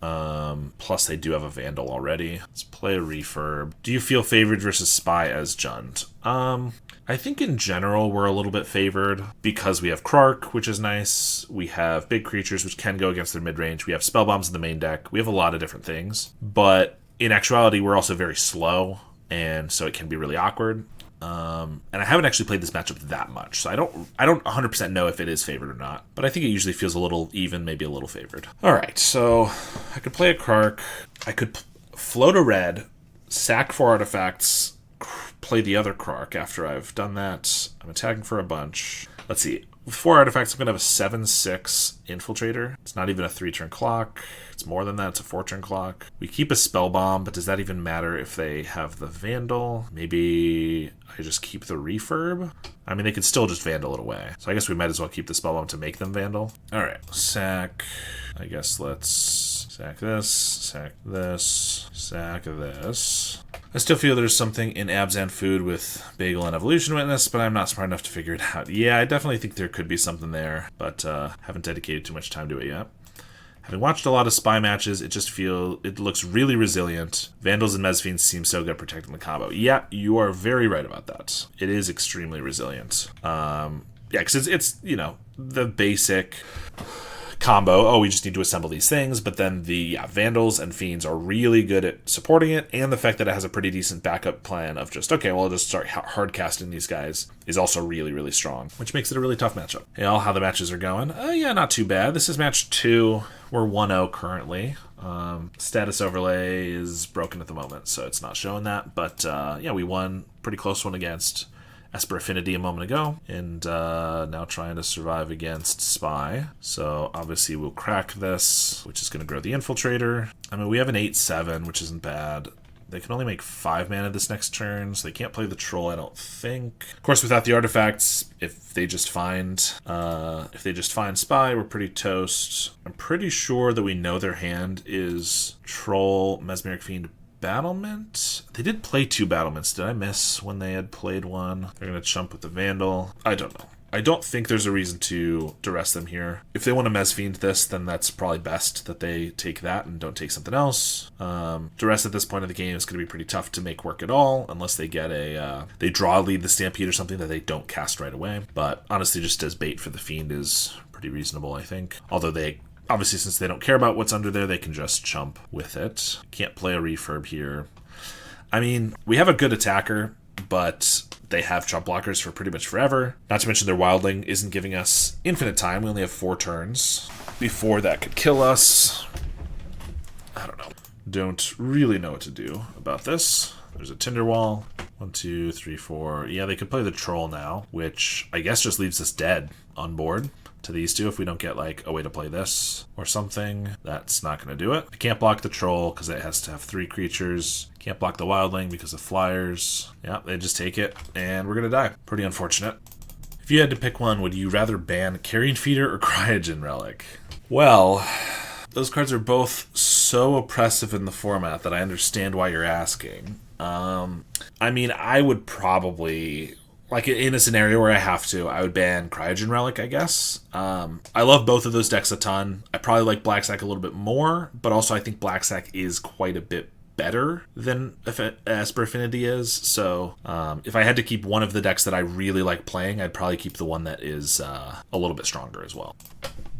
A: Plus they do have a Vandal already. Let's play a Refurb. Do you feel favored versus Spy as Jund? I think in general we're a little bit favored because we have Krark, which is nice. We have big creatures, which can go against their mid-range. We have Spellbombs in the main deck. We have a lot of different things. But in actuality, we're also very slow, and so it can be really awkward. And I haven't actually played this matchup that much, so I don't 100% know if it is favored or not, but I think it usually feels a little even, maybe a little favored. All right, so I could play a Krark. I could float a red, sack 4 artifacts, play the other Krark after I've done that. I'm attacking for a bunch. Let's see. With 4 artifacts, I'm going to have a 7/6 Infiltrator. It's not even a 3-turn clock. It's more than that. It's a 4-turn clock. We keep a Spellbomb, but does that even matter if they have the Vandal? Maybe I just keep the Refurb? I mean, they could still just Vandal it away. So I guess we might as well keep the Spellbomb to make them Vandal. All right. Sack. I guess let's sack this, sack this, sack this. I still feel there's something in Abzan Food with Bagel and Evolution Witness, but I'm not smart enough to figure it out. Yeah, I definitely think there could be something there, but haven't dedicated too much time to it yet. Having watched a lot of Spy matches, it looks really resilient. Vandals and Mesfiends seem so good protecting the combo. Yeah, you are very right about that. It is extremely resilient. Yeah, because it's the basic combo. Oh, we just need to assemble these things. But then the Vandals and Fiends are really good at supporting it. And the fact that it has a pretty decent backup plan of just, okay, well, I'll just start hard casting these guys is also really, really strong, which makes it a really tough matchup. Hey, all how the matches are going. Yeah, not too bad. This is match 2. We're 1-0 currently. Status overlay is broken at the moment, so it's not showing that. But yeah, we won pretty close one against Esper Affinity a moment ago, and now trying to survive against Spy. So obviously we'll crack this, which is going to grow the Infiltrator. I mean, we have an 8/7, which isn't bad. They can only make 5 mana this next turn, so they can't play the Troll, I don't think. Of course, without the artifacts, if they just find Spy, we're pretty toast. I'm pretty sure that we know their hand is Troll, Mesmeric Fiend, Battlement. They did play 2 Battlements. Did I miss when they had played one? They're gonna chump with the Vandal. I don't know. I don't think there's a reason to duress them here. If they want to Mes Fiend this, then that's probably best that they take that and don't take something else. Duress at this point of the game is going to be pretty tough to make work at all, unless they get they draw Lead the Stampede or something that they don't cast right away. But honestly, just as bait for the Fiend is pretty reasonable, I think. Although they, obviously, since they don't care about what's under there, they can just chump with it. Can't play a Refurb here. I mean, we have a good attacker, but they have chump blockers for pretty much forever. Not to mention their Wildling isn't giving us infinite time. We only have 4 turns before that could kill us. I don't know. Don't really know what to do about this. There's a Tinder Wall. 1, 2, 3, 4. Yeah, they could play the Troll now, which I guess just leaves us dead on board to these two if we don't get like a way to play this or something. That's not going to do it. I can't block the Troll because it has to have 3 creatures. Can't block the Wildling because of flyers. Yeah, they just take it and we're going to die. Pretty unfortunate. If you had to pick one, would you rather ban Carrion Feeder or Cryogen Relic? Well, those cards are both so oppressive in the format that I understand why you're asking. I mean, I would probably, like in a scenario where I have to, I would ban Cryogen Relic, I guess. I love both of those decks a ton. I probably like Black Sack a little bit more, but also I think Black Sack is quite a bit better than Esper Affinity is. So if I had to keep one of the decks that I really like playing, I'd probably keep the one that is a little bit stronger as well.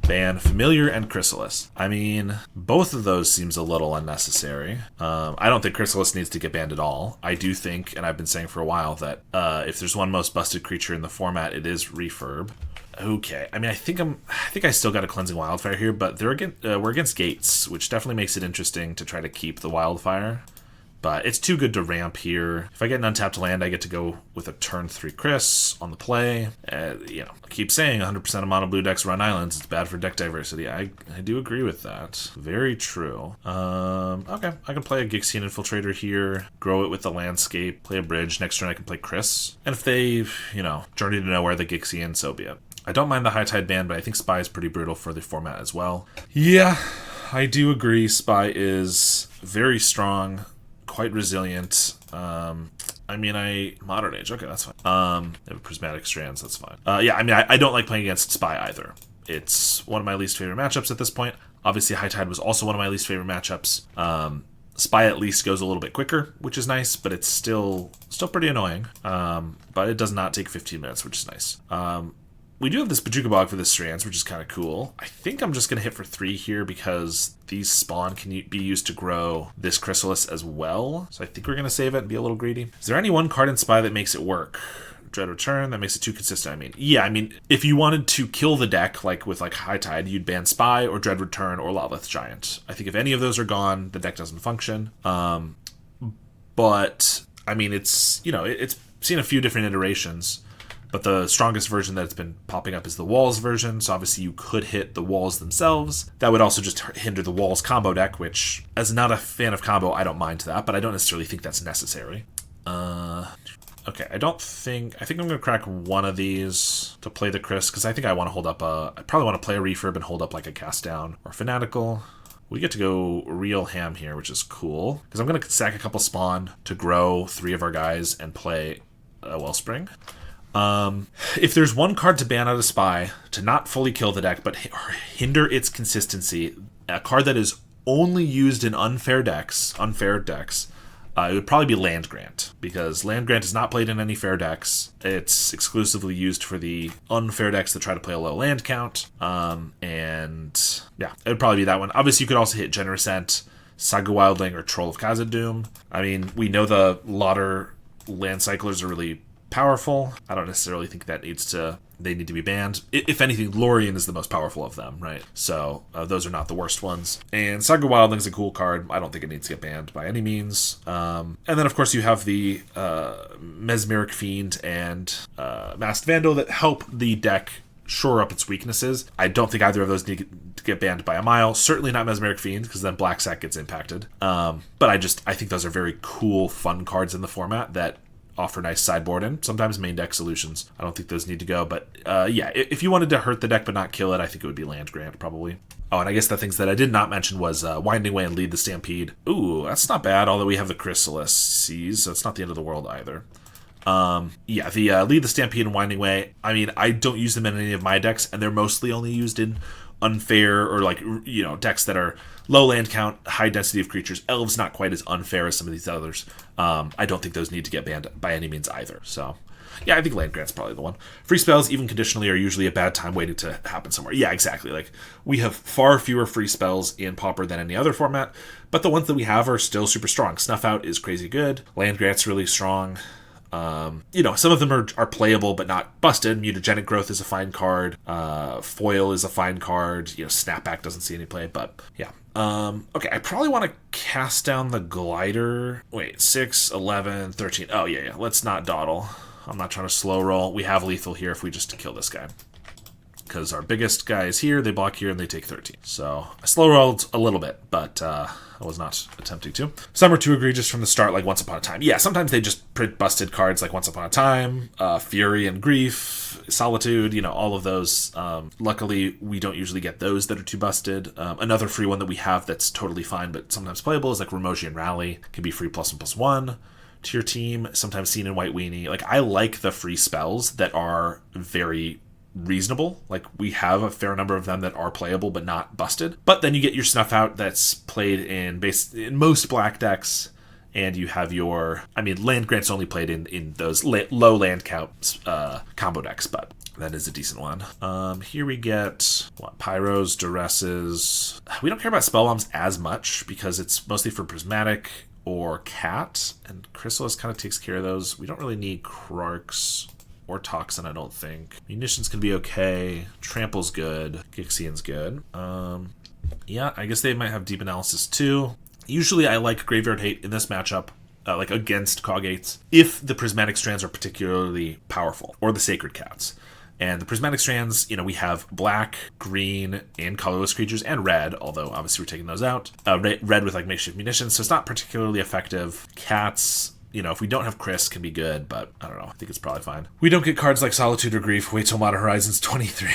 A: Ban Familiar and Chrysalis. I mean, both of those seems a little unnecessary. I don't think Chrysalis needs to get banned at all. I do think, and I've been saying for a while, that if there's one most busted creature in the format, it is Refurb. Okay, I mean, I think I still got a Cleansing Wildfire here, but we're against Gates, which definitely makes it interesting to try to keep the Wildfire. But it's too good to ramp here. If I get an untapped land, I get to go with a turn 3 Chris on the play. You know, I keep saying 100% of mono blue decks run islands. It's bad for deck diversity. I do agree with that. Very true. Okay, I can play a Gixian Infiltrator here, grow it with the landscape, play a bridge. Next turn I can play Chris. And if they, you know, Journey to Nowhere the Gixian, so be it. I don't mind the High Tide ban, but I think Spy is pretty brutal for the format as well. Yeah, I do agree. Spy is very strong, quite resilient. I mean, Modern Age, okay, that's fine. They have Prismatic Strands, that's fine. Yeah, I mean, I don't like playing against Spy either. It's one of my least favorite matchups at this point. Obviously, High Tide was also one of my least favorite matchups. Spy at least goes a little bit quicker, which is nice, but it's still pretty annoying. But it does not take 15 minutes, which is nice. We do have this Pachuca Bog for this Strands, which is kind of cool. I think I'm just going to hit for 3 here because these spawn can be used to grow this Chrysalis as well. So I think we're going to save it and be a little greedy. Is there any one card in Spy that makes it work? Dread Return, that makes it too consistent, I mean. Yeah, I mean, if you wanted to kill the deck, like with like High Tide, you'd ban Spy or Dread Return or Lotleth Giant. I think if any of those are gone, the deck doesn't function. But, I mean, it's, you know, it's seen a few different iterations. But the strongest version that's been popping up is the Walls version, so obviously you could hit the Walls themselves. That would also just hinder the Walls combo deck, which, as not a fan of combo, I don't mind that, but I don't necessarily think that's necessary. Okay, I think I'm going to crack one of these to play the Chris, because I think I want to hold up I probably want to play a Refurb and hold up like a Cast Down or Fanatical. We get to go real ham here, which is cool, because I'm going to sack a couple Spawn to grow 3 of our guys and play a Wellspring. If there's one card to ban out of Spy to not fully kill the deck but hinder its consistency, a card that is only used in unfair decks, it would probably be Land Grant, because Land Grant is not played in any fair decks. It's exclusively used for the unfair decks that try to play a low land count. And yeah, it would probably be that one. Obviously, you could also hit Generous Ent, Saga Wildling, or Troll of Khazad-dûm. I mean, we know the Lauder land cyclers are really powerful. I don't necessarily think that they need to be banned. If anything, Lorien is the most powerful of them, right? So those are not the worst ones. And Saga Wildling is a cool card. I don't think it needs to get banned by any means. And then, of course, you have the Mesmeric Fiend and Masked Vandal that help the deck shore up its weaknesses. I don't think either of those need to get banned by a mile. Certainly not Mesmeric Fiend, because then Black Sack gets impacted. But I think those are very cool, fun cards in the format that offer nice sideboard and sometimes main deck solutions. I don't think those need to go, but yeah, if you wanted to hurt the deck but not kill it, I think it would be Land Grant, probably. Oh, and I guess the things that I did not mention was Winding Way and Lead the Stampede. Ooh, that's not bad, although we have the Chrysalis Seas, so it's not the end of the world either. Yeah, the Lead the Stampede and Winding Way, I mean, I don't use them in any of my decks, and they're mostly only used in unfair or decks that are low land count, high density of creatures. Elves not quite as unfair as some of these others. I don't think those need to get banned by any means either. So yeah, I think Land Grant's probably the one. Free spells, even conditionally, are usually a bad time waiting to happen somewhere. Yeah, exactly. Like, we have far fewer free spells in Pauper than any other format, but the ones that we have are still super strong. Snuff Out is crazy good. Land Grant's really strong. Some of them are playable but not busted. Mutagenic Growth is a fine card. Foil is a fine card. Snapback doesn't see any play, but yeah. Okay, I probably want to cast down the Glider. Wait, 6, 11, 13. Oh, yeah. Let's not dawdle. I'm not trying to slow roll. We have lethal here if we just kill this guy, because our biggest guy is here, they block here, and they take 13. So I slow rolled a little bit, but I was not attempting to. Some are too egregious from the start, like Once Upon a Time. Yeah, sometimes they just print busted cards like Once Upon a Time, Fury and Grief, Solitude, all of those. Luckily, we don't usually get those that are too busted. Another free one that we have that's totally fine but sometimes playable is like Ramosian Rally. Can be free +1/+1 to your team, sometimes seen in White Weenie. Like, I like the free spells that are very reasonable. Like, we have a fair number of them that are playable but not busted. But then you get your Snuff Out that's played in most black decks, and you have Land Grant's only played in those low land count combo decks, but that is a decent one. Here we get Pyros, Duresses. We don't care about Spell Bombs as much because it's mostly for Prismatic or Cat, and Chrysalis kind of takes care of those. We don't really need Krarks or Toxin, I don't think. Munitions can be okay. Trample's good. Gixian's good. Yeah, I guess they might have Deep Analysis too. Usually I like Graveyard Hate in this matchup, against Coggates, if the Prismatic Strands are particularly powerful, or the Sacred Cats. And the Prismatic Strands, we have black, green, and colorless creatures, and red, although obviously we're taking those out. Red with makeshift munitions, so it's not particularly effective. Cats, if we don't have Chris, can be good, but I don't know. I think it's probably fine. We don't get cards like Solitude or Grief. Wait till Modern Horizons 23.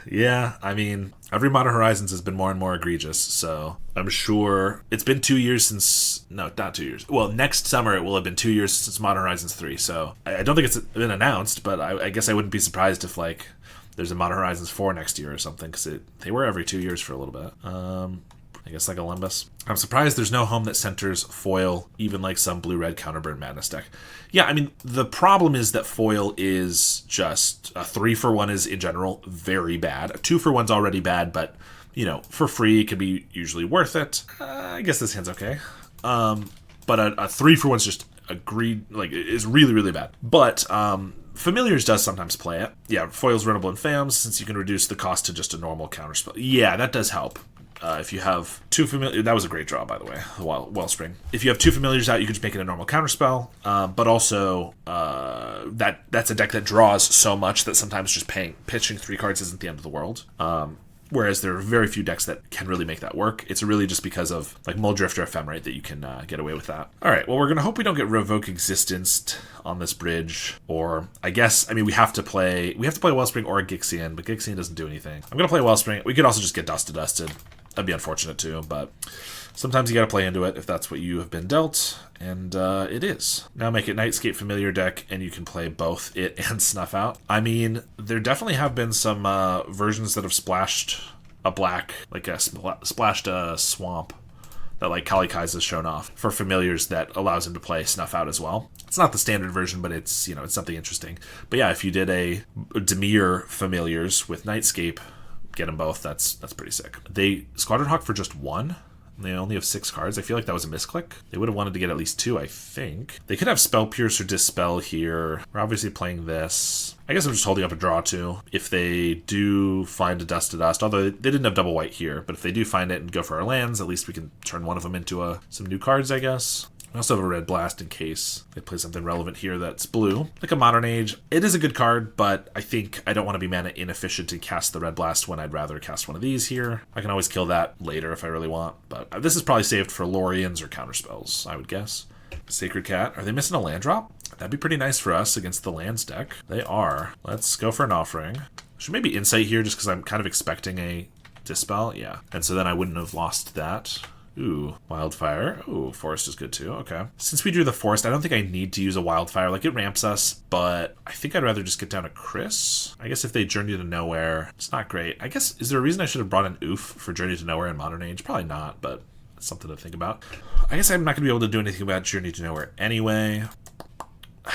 A: Yeah, every Modern Horizons has been more and more egregious, so I'm sure it's been 2 years since... No, not 2 years. Well, next summer it will have been 2 years since Modern Horizons 3, so I don't think it's been announced, but I guess I wouldn't be surprised if, there's a Modern Horizons 4 next year or something, because they were every 2 years for a little bit. I guess like Olympus. I'm surprised there's no home that centers foil, even like some blue-red Counterburn Madness deck. Yeah, the problem is that foil is just... A 3-for-1 is, in general, very bad. A 2-for-1's already bad, but, for free can be usually worth it. I guess this hand's okay. But a 3-for-1's just is really, really bad. But, Familiars does sometimes play it. Yeah, foil's runnable in FAMs, since you can reduce the cost to just a normal counterspell. Yeah, that does help. If you have 2 familiars, that was a great draw, by the way, the Wellspring. If you have 2 familiars out, you can just make it a normal counterspell. But also, that's a deck that draws so much that sometimes just pitching 3 cards isn't the end of the world. Whereas there are very few decks that can really make that work. It's really just because of Muldrift or Ephemerate that you can get away with that. All right, well, we're gonna hope we don't get Revoke Existence on this bridge, or I guess we have to play Wellspring or a Gixian, but Gixian doesn't do anything. I'm gonna play Wellspring. We could also just get Dusted. That'd be unfortunate too, but sometimes you gotta play into it if that's what you have been dealt, and it is. Now make it Nightscape Familiar deck, and you can play both it and Snuff Out. There definitely have been some versions that have splashed a black, splashed a swamp that like Kali Kai's shown off for familiars that allows him to play Snuff Out as well. It's not the standard version, but it's, you know, it's something interesting. But yeah, if you did a Dimir familiars with Nightscape, get them both, that's pretty sick. They Squadron Hawk for just 1. They only have 6 cards. I feel like that was a misclick. They would have wanted to get at least 2, I think. They could have Spell Pierce or Dispel here. We're obviously playing this. I guess I'm just holding up a draw too. If they do find a Dust to Dust, although they didn't have double white here, but if they do find it and go for our lands, at least we can turn one of them into some new cards, I guess. I also have a Red Blast in case they play something relevant here that's blue. Like a Modern Age. It is a good card, but I think I don't want to be mana inefficient to cast the Red Blast when I'd rather cast one of these here. I can always kill that later if I really want, but this is probably saved for Lorians or counterspells, I would guess. Sacred Cat. Are they missing a land drop? That'd be pretty nice for us against the lands deck. They are. Let's go for an offering. Should maybe Insight here just because I'm kind of expecting a Dispel. Yeah. And so then I wouldn't have lost that. Ooh, Wildfire. Ooh, Forest is good too. Okay. Since we drew the Forest, I don't think I need to use a Wildfire. Like, it ramps us, but I think I'd rather just get down to Chris. I guess if they Journey to Nowhere, it's not great. I guess, is there a reason I should have brought an Oof for Journey to Nowhere in Modern Age? Probably not, but it's something to think about. I guess I'm not going to be able to do anything about Journey to Nowhere anyway.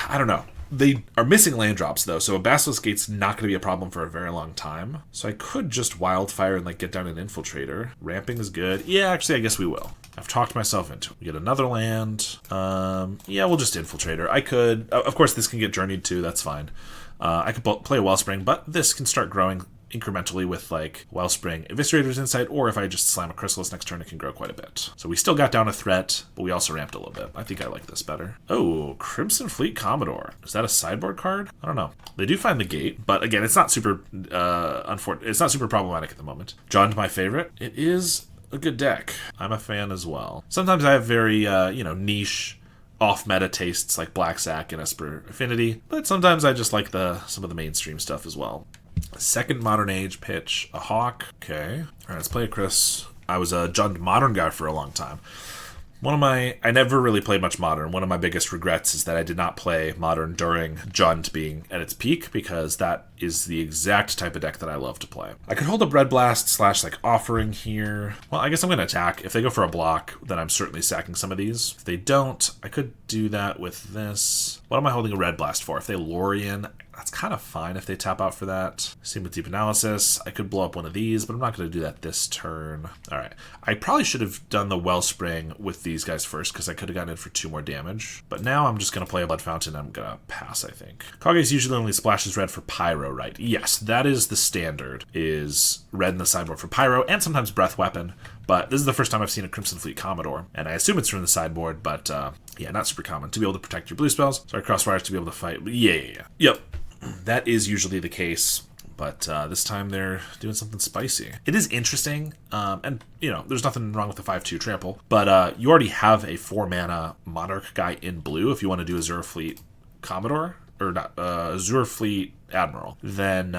A: I don't know. They are missing land drops, though, so a Basilisk Gate's not going to be a problem for a very long time. So I could just Wildfire and, like, get down an Infiltrator. Ramping is good. Yeah, actually, I guess we will. I've talked myself into it. We get another land. Yeah, we'll just Infiltrator. I could... Of course, this can get Journeyed, too. That's fine. I could play a Wellspring, but this can start growing incrementally with, like, Wellspring, Eviscerator's Insight, or if I just slam a Chrysalis next turn, it can grow quite a bit. So we still got down a threat, but we also ramped a little bit. I think I like this better. Oh, Crimson Fleet Commodore. Is that a sideboard card? I don't know. They do find the gate, but again, it's not super it's not super problematic at the moment. Jund, my favorite. It is a good deck. I'm a fan as well. Sometimes I have very, niche off-meta tastes like Black Sack and Esper Affinity, but sometimes I just like some of the mainstream stuff as well. Second Modern Age pitch, a Hawk. Okay. All right, let's play a Chris. I was a Jund Modern guy for a long time. I never really played much Modern. One of my biggest regrets is that I did not play Modern during Jund being at its peak, because that is the exact type of deck that I love to play. I could hold a Red Blast / like offering here. Well, I guess I'm going to attack. If they go for a block, then I'm certainly sacking some of these. If they don't, I could do that with this. What am I holding a Red Blast for? If they Lorien, that's kind of fine if they tap out for that. Same with Deep Analysis. I could blow up one of these, but I'm not going to do that this turn. All right. I probably should have done the Wellspring with these guys first, because I could have gotten in for 2 more damage. But now I'm just going to play a Blood Fountain. I'm going to pass, I think. Kage's usually only splashes red for Pyro, right? Yes, that is the standard, is red in the sideboard for Pyro, and sometimes Breath Weapon. But this is the first time I've seen a Crimson Fleet Commodore, and I assume it's from the sideboard, but yeah, not super common. To be able to protect your blue spells. Sorry, Crossfires to be able to fight. Yeah. Yep. That is usually the case, but this time they're doing something spicy. It is interesting, and, there's nothing wrong with the 5/2 trample, but you already have a 4-mana Monarch guy in blue if you want to do Azure Fleet Commodore, or not, Azure Fleet Admiral. Then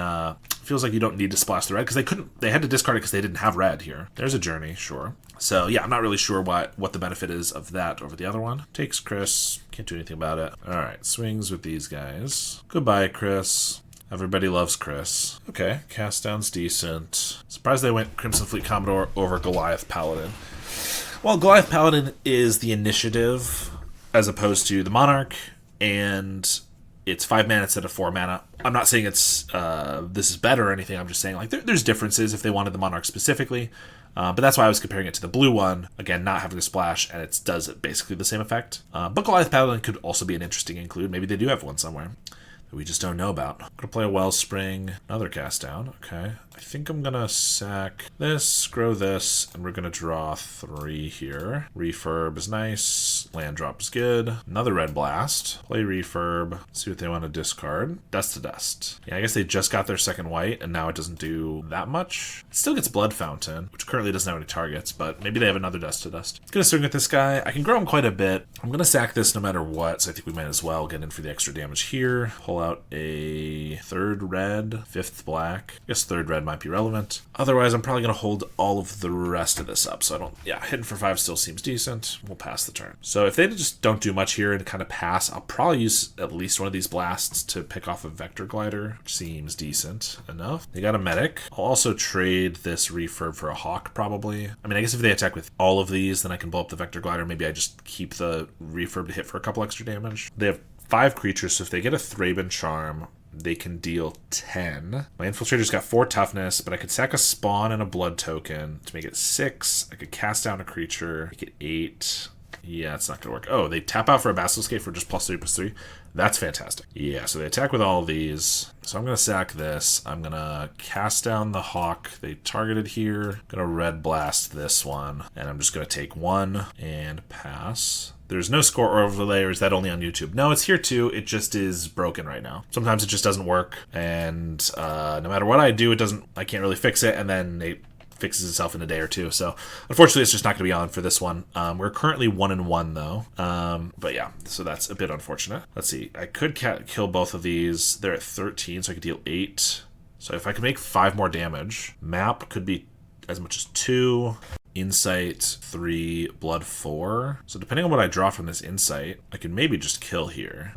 A: feels like you don't need to splash the red, because they had to discard it because they didn't have red here. There's a Journey, sure. So yeah, I'm not really sure what the benefit is of that over the other one. Takes Chris. Can't do anything about it. All right, swings with these guys. Goodbye, Chris. Everybody loves Chris. Okay, cast down's decent. Surprised they went Crimson Fleet Commodore over Goliath Paladin. Well, Goliath Paladin is the initiative as opposed to the Monarch, and it's 5 mana instead of 4 mana. I'm not saying it's this is better or anything. I'm just saying, like, there's differences if they wanted the Monarch specifically. But that's why I was comparing it to the blue one. Again, not having a splash, and it does basically the same effect. But Goliath Paladin could also be an interesting include. Maybe they do have one somewhere that we just don't know about. I'm going to play a Wellspring, another cast down. Okay. I think I'm going to sack this, grow this, and we're going to draw 3 here. Refurb is nice. Land drop is good. Another Red Blast. Play Refurb. See what they want to discard. Dust to Dust. Yeah, I guess they just got their second white, and now it doesn't do that much. It still gets Blood Fountain, which currently doesn't have any targets, but maybe they have another Dust to Dust. It's going to swing with this guy. I can grow him quite a bit. I'm going to sack this no matter what, so I think we might as well get in for the extra damage here. Hold pull out a third red, fifth black. I guess third red might be relevant. Otherwise, I'm probably going to hold all of the rest of this up. So I don't, yeah, hitting for 5 still seems decent. We'll pass the turn. So if they just don't do much here and kind of pass, I'll probably use at least one of these blasts to pick off a Vector Glider, which seems decent enough. They got a medic. I'll also trade this refurb for a hawk, probably. I mean, I guess if they attack with all of these, then I can blow up the Vector Glider. Maybe I just keep the refurb to hit for a couple extra damage. They have 5 creatures, so if they get a Thraben Charm, they can deal 10. My Infiltrator's got 4 toughness, but I could sack a spawn and a blood token to make it 6. I could cast down a creature, make it 8. Yeah, it's not going to work. Oh, they tap out for a Basilisk for just +3/+3. That's fantastic. Yeah, so they attack with all of these. So I'm going to sack this. I'm going to cast down the Hawk. They targeted here. I'm going to Red Blast this one. And I'm just going to take 1 and pass. There's no score overlay, or is that only on YouTube? No, it's here too. It just is broken right now. Sometimes it just doesn't work. And no matter what I do, I can't really fix it. And then it fixes itself in a day or two. So unfortunately, it's just not going to be on for this one. We're currently 1-1 though. But yeah, so that's a bit unfortunate. Let's see. I could kill both of these. They're at 13, so I could deal 8. So if I could make 5 more damage, map could be as much as 2. Insight 3, blood 4. So depending on what I draw from this insight, I could maybe just kill here.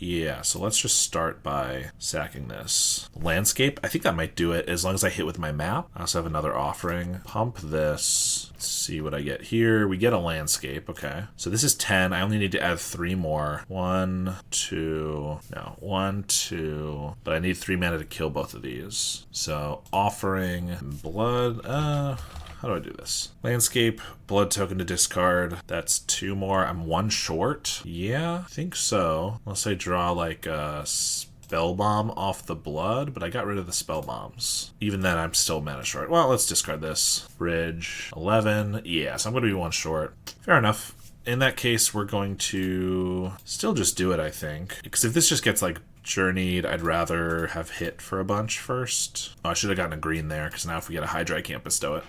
A: Yeah, so let's just start by sacking this. Landscape, I think that might do it as long as I hit with my map. I also have another offering. Pump this. Let's see what I get here. We get a landscape, okay. So this is 10. I only need to add 3 more. 1, 2, no, 1, 2. But I need 3 mana to kill both of these. So offering, blood, how do I do this? Landscape, blood token to discard. That's 2 more. I'm 1 short. Yeah, I think so. Unless I draw like a spell bomb off the blood, but I got rid of the spell bombs. Even then, I'm still mana short. Well, let's discard this. Bridge, 11. Yeah, so I'm going to be 1 short. Fair enough. In that case, we're going to still just do it, I think. Because if this just gets like journeyed, I'd rather have hit for a bunch first. Oh, I should have gotten a green there, because now if we get a Hydra, I can't bestow it.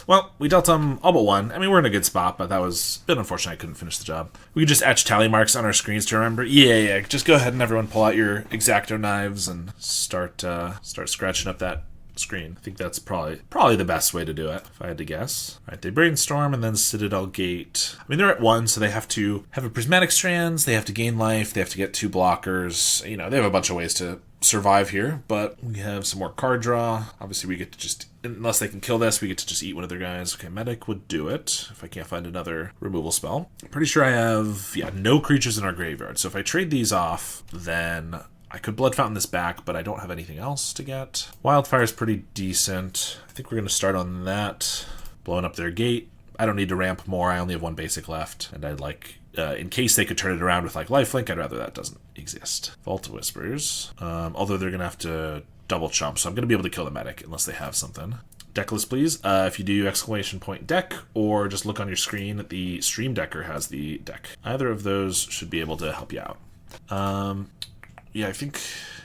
A: Well, we dealt them all but 1. I mean, we're in a good spot, but that was a bit unfortunate I couldn't finish the job. We could just etch tally marks on our screens to remember. Yeah, just go ahead and everyone pull out your X-Acto knives and start scratching up that screen. I think that's probably the best way to do it, if I had to guess. All right, they brainstorm and then Citadel Gate. I mean, they're at 1, so they have to have a Prismatic Strands, they have to gain life, they have to get 2 blockers. You know, they have a bunch of ways to survive here, but we have some more card draw. Obviously, we get to just, unless they can kill this, we get to just eat one of their guys. Okay, Medic would do it if I can't find another removal spell. Pretty sure I have, yeah, no creatures in our graveyard. So if I trade these off, then I could Blood Fountain this back, but I don't have anything else to get. Wildfire is pretty decent. I think we're going to start on that. Blowing up their gate. I don't need to ramp more. I only have 1 basic left. And I'd like, in case they could turn it around with like lifelink, I'd rather that doesn't exist. Vault Whispers. Although they're going to have to double chump, so I'm going to be able to kill the medic unless they have something. Deck list, please. If you do exclamation point deck, or just look on your screen, the Stream Decker has the deck. Either of those should be able to help you out. Yeah, I think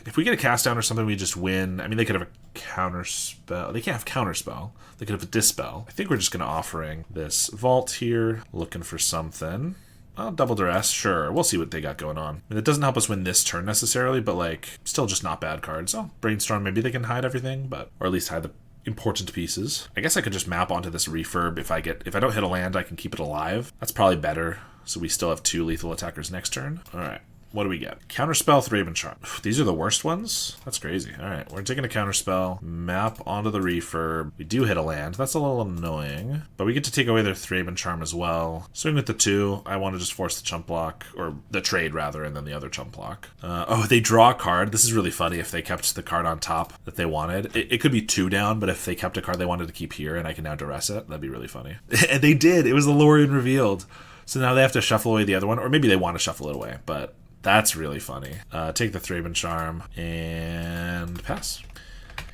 A: if we get a cast down or something, we just win. I mean, they could have a counter spell. They can't have counter spell. They could have a dispel. I think we're just going to offering this vault here, looking for something. Oh, double duress, sure. We'll see what they got going on. I mean, it doesn't help us win this turn necessarily, but like, still just not bad cards. Oh, brainstorm. Maybe they can hide everything, or at least hide the important pieces. I guess I could just map onto this refurb. If I don't hit a land, I can keep it alive. That's probably better. So we still have 2 lethal attackers next turn. All right. What do we get? Counterspell, Thraben Charm. These are the worst ones? That's crazy. All right, we're taking a Counterspell, map onto the refurb. We do hit a land. That's a little annoying, but we get to take away their Thraben Charm as well. Swing with the 2. I want to just force the chump block, or the trade rather, and then the other chump block. Oh, they draw a card. This is really funny if they kept the card on top that they wanted. It could be 2 down, but if they kept a card they wanted to keep here and I can now duress it, that'd be really funny. And they did. It was the Lorien Revealed. So now they have to shuffle away the other one, or maybe they want to shuffle it away, but that's really funny. Take the Thraben Charm and pass.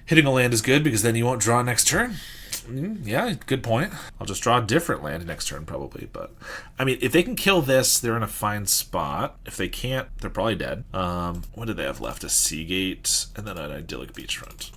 A: Hitting a land is good because then you won't draw next turn. Yeah, good point. I'll just draw a different land next turn probably, but I mean, if they can kill this, they're in a fine spot. If they can't, they're probably dead. What do they have left? A Seagate and then an idyllic beachfront.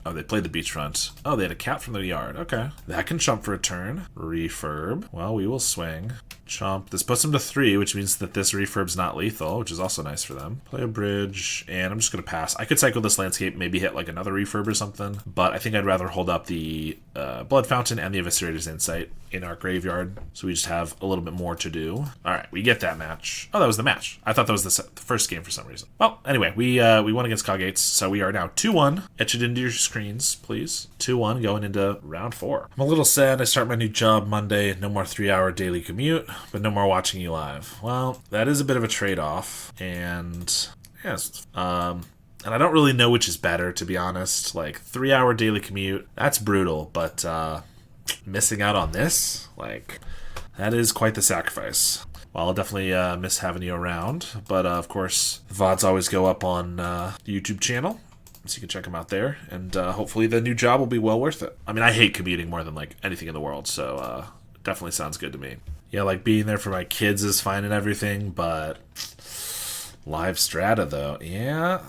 A: Oh, they played the beachfront. Oh, they had a cat from their yard. Okay, that can chump for a turn. Refurb. Well, we will swing. Chomp. This puts them to 3, which means that this refurb's not lethal, which is also nice for them. Play a bridge, and I'm just going to pass. I could cycle this landscape, maybe hit like another refurb or something, but I think I'd rather hold up the Blood Fountain and the Eviscerator's Insight in our graveyard, so we just have a little bit more to do. All right, we get that match. Oh, that was the match. I thought that was the first game for some reason. Well, anyway, we won against Coggates, so we are now 2-1. Etch it into your screens, please. 2-1 going into round 4. I'm a little sad. I start my new job Monday. No more 3-hour daily commute, but no more watching you live. Well, that is a bit of a trade-off, and yes, and I don't really know which is better, to be honest. Like, 3-hour daily commute, that's brutal, but missing out on this, like, that is quite the sacrifice. Well, I'll definitely miss having you around, but of course, the VODs always go up on the YouTube channel, so you can check them out there, and hopefully the new job will be well worth it. I mean, I hate commuting more than, like, anything in the world, so definitely sounds good to me. Yeah, like, being there for my kids is fine and everything, but live strata, though, yeah,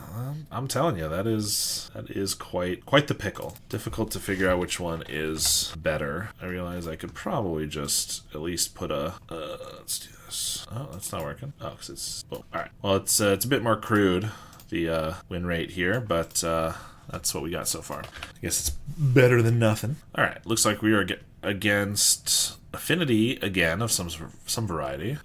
A: I'm telling you, that is quite the pickle. Difficult to figure out which one is better. I realize I could probably just at least put a let's do this. Oh, that's not working. Oh, because it's all right. Well, it's a bit more crude, the win rate here, but that's what we got so far. I guess it's better than nothing. All right, looks like we are against Affinity again of some variety.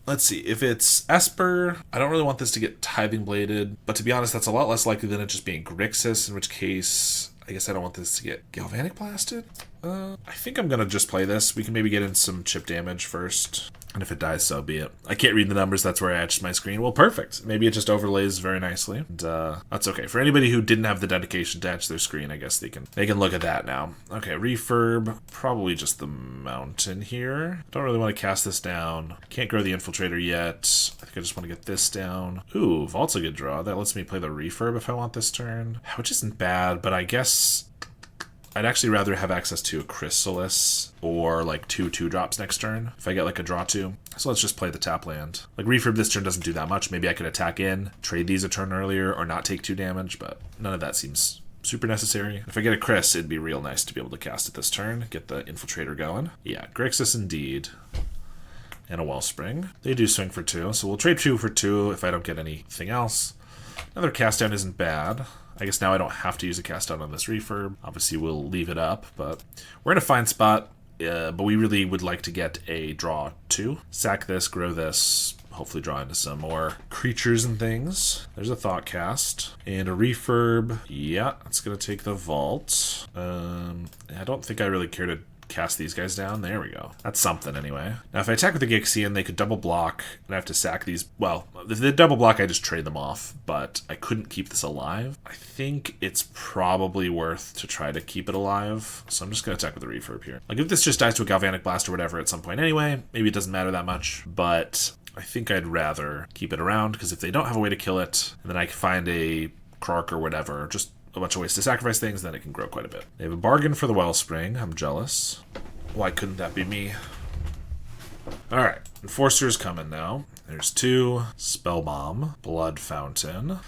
A: Let's see, if it's Esper, I don't really want this to get Tithing Bladed, but to be honest, that's a lot less likely than it just being Grixis, in which case, I guess I don't want this to get Galvanic Blasted. I think I'm going to just play this. We can maybe get in some chip damage first, and if it dies, so be it. I can't read the numbers, that's where I etched my screen. Well, perfect. Maybe it just overlays very nicely, and that's okay. For anybody who didn't have the dedication to etch their screen, I guess they can look at that now. Okay, refurb, probably just the mountain here. Don't really want to cast this down. Can't grow the Infiltrator yet. I think I just want to get this down. Ooh, Vault's a good draw. That lets me play the refurb if I want this turn, which isn't bad, but I guess I'd actually rather have access to a Chrysalis or like 2/2 next turn if I get like a draw 2. So let's just play the tap land. Like, refurb this turn doesn't do that much. Maybe I could attack in, trade these a turn earlier, or not take 2 damage, but none of that seems super necessary. If I get a Chris, it'd be real nice to be able to cast it this turn, get the Infiltrator going. Yeah, Grixis indeed. And a Wellspring. They do swing for 2, so we'll trade 2 for 2 if I don't get anything else. Another cast down isn't bad. I guess now I don't have to use a cast down on this refurb. Obviously, we'll leave it up, but we're in a fine spot. But we really would like to get a draw 2. Sack this, grow this, hopefully draw into some more creatures and things. There's a Thought Cast. And a refurb. Yeah, it's going to take the Vault. I don't think I really care to cast these guys down. There we go. That's something anyway. Now, if I attack with the Gixian, they could double block, and I have to sack these. Well, if they double block, I just trade them off, but I couldn't keep this alive. I think it's probably worth to try to keep it alive, so I'm just going to attack with the refurb here. Like, if this just dies to a Galvanic Blast or whatever at some point anyway, maybe it doesn't matter that much, but I think I'd rather keep it around, because if they don't have a way to kill it, and then I can find a Krark or whatever, just a bunch of ways to sacrifice things, then it can grow quite a bit. They have a bargain for the Wellspring. I'm jealous. Why couldn't that be me? Alright, Enforcer's coming now. There's 2. Spell Bomb. Blood Fountain.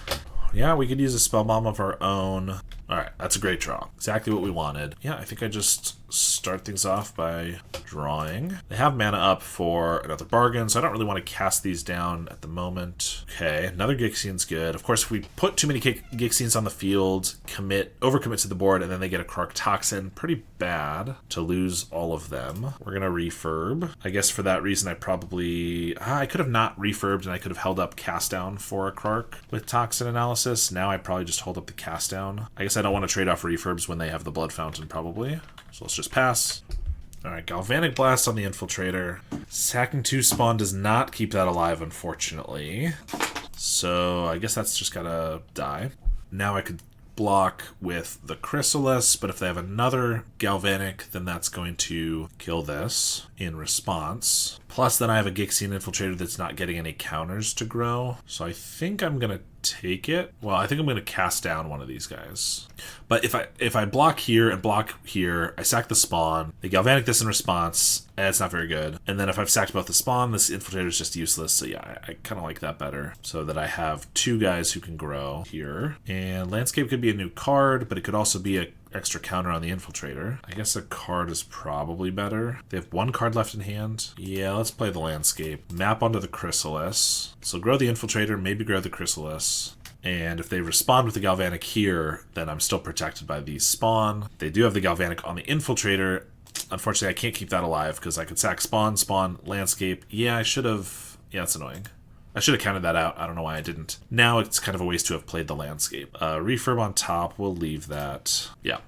A: Yeah, we could use a Spell Bomb of our own. Alright, that's a great draw. Exactly what we wanted. Yeah, I think I just start things off by drawing. They have mana up for another bargain, so I don't really want to cast these down at the moment. Okay, another Gixian's good. Of course, if we put too many Gixians on the field, overcommit to the board, and then they get a Krark Toxin, pretty bad to lose all of them. We're gonna refurb. I guess for that reason, I probably... I could have not refurbed, and I could have held up cast down for a Krark with Toxin Analysis. Now I probably just hold up the cast down. I guess I don't want to trade off refurbs when they have the Blood Fountain, probably. So let's just pass. Alright, Galvanic Blast on the Infiltrator. Sacking 2 Spawn does not keep that alive, unfortunately. So I guess that's just gotta die. Now I could block with the Chrysalis, but if they have another Galvanic, then that's going to kill this in response. Plus, then I have a Gixian Infiltrator that's not getting any counters to grow. So I think I'm gonna take it. Well, I think I'm going to cast down one of these guys. But if I block here and block here, I sack the spawn. They galvanic this in response. It's not very good. And then if I've sacked both the spawn, this infiltrator is just useless. So yeah, I kind of like that better. So that I have 2 guys who can grow here. And landscape could be a new card, but it could also be a extra counter on the infiltrator. I guess a card is probably better. They have 1 card left in hand. Yeah, let's play the landscape. Map onto the chrysalis. So grow the infiltrator, maybe grow the chrysalis. And if they respond with the galvanic here, then I'm still protected by the spawn. They do have the galvanic on the infiltrator. Unfortunately, I can't keep that alive because I could sack spawn, landscape. Yeah, I should have. Yeah, that's annoying. I should have counted that out. I don't know why I didn't. Now it's kind of a waste to have played the landscape. Refurb on top, we'll leave that. Yeah.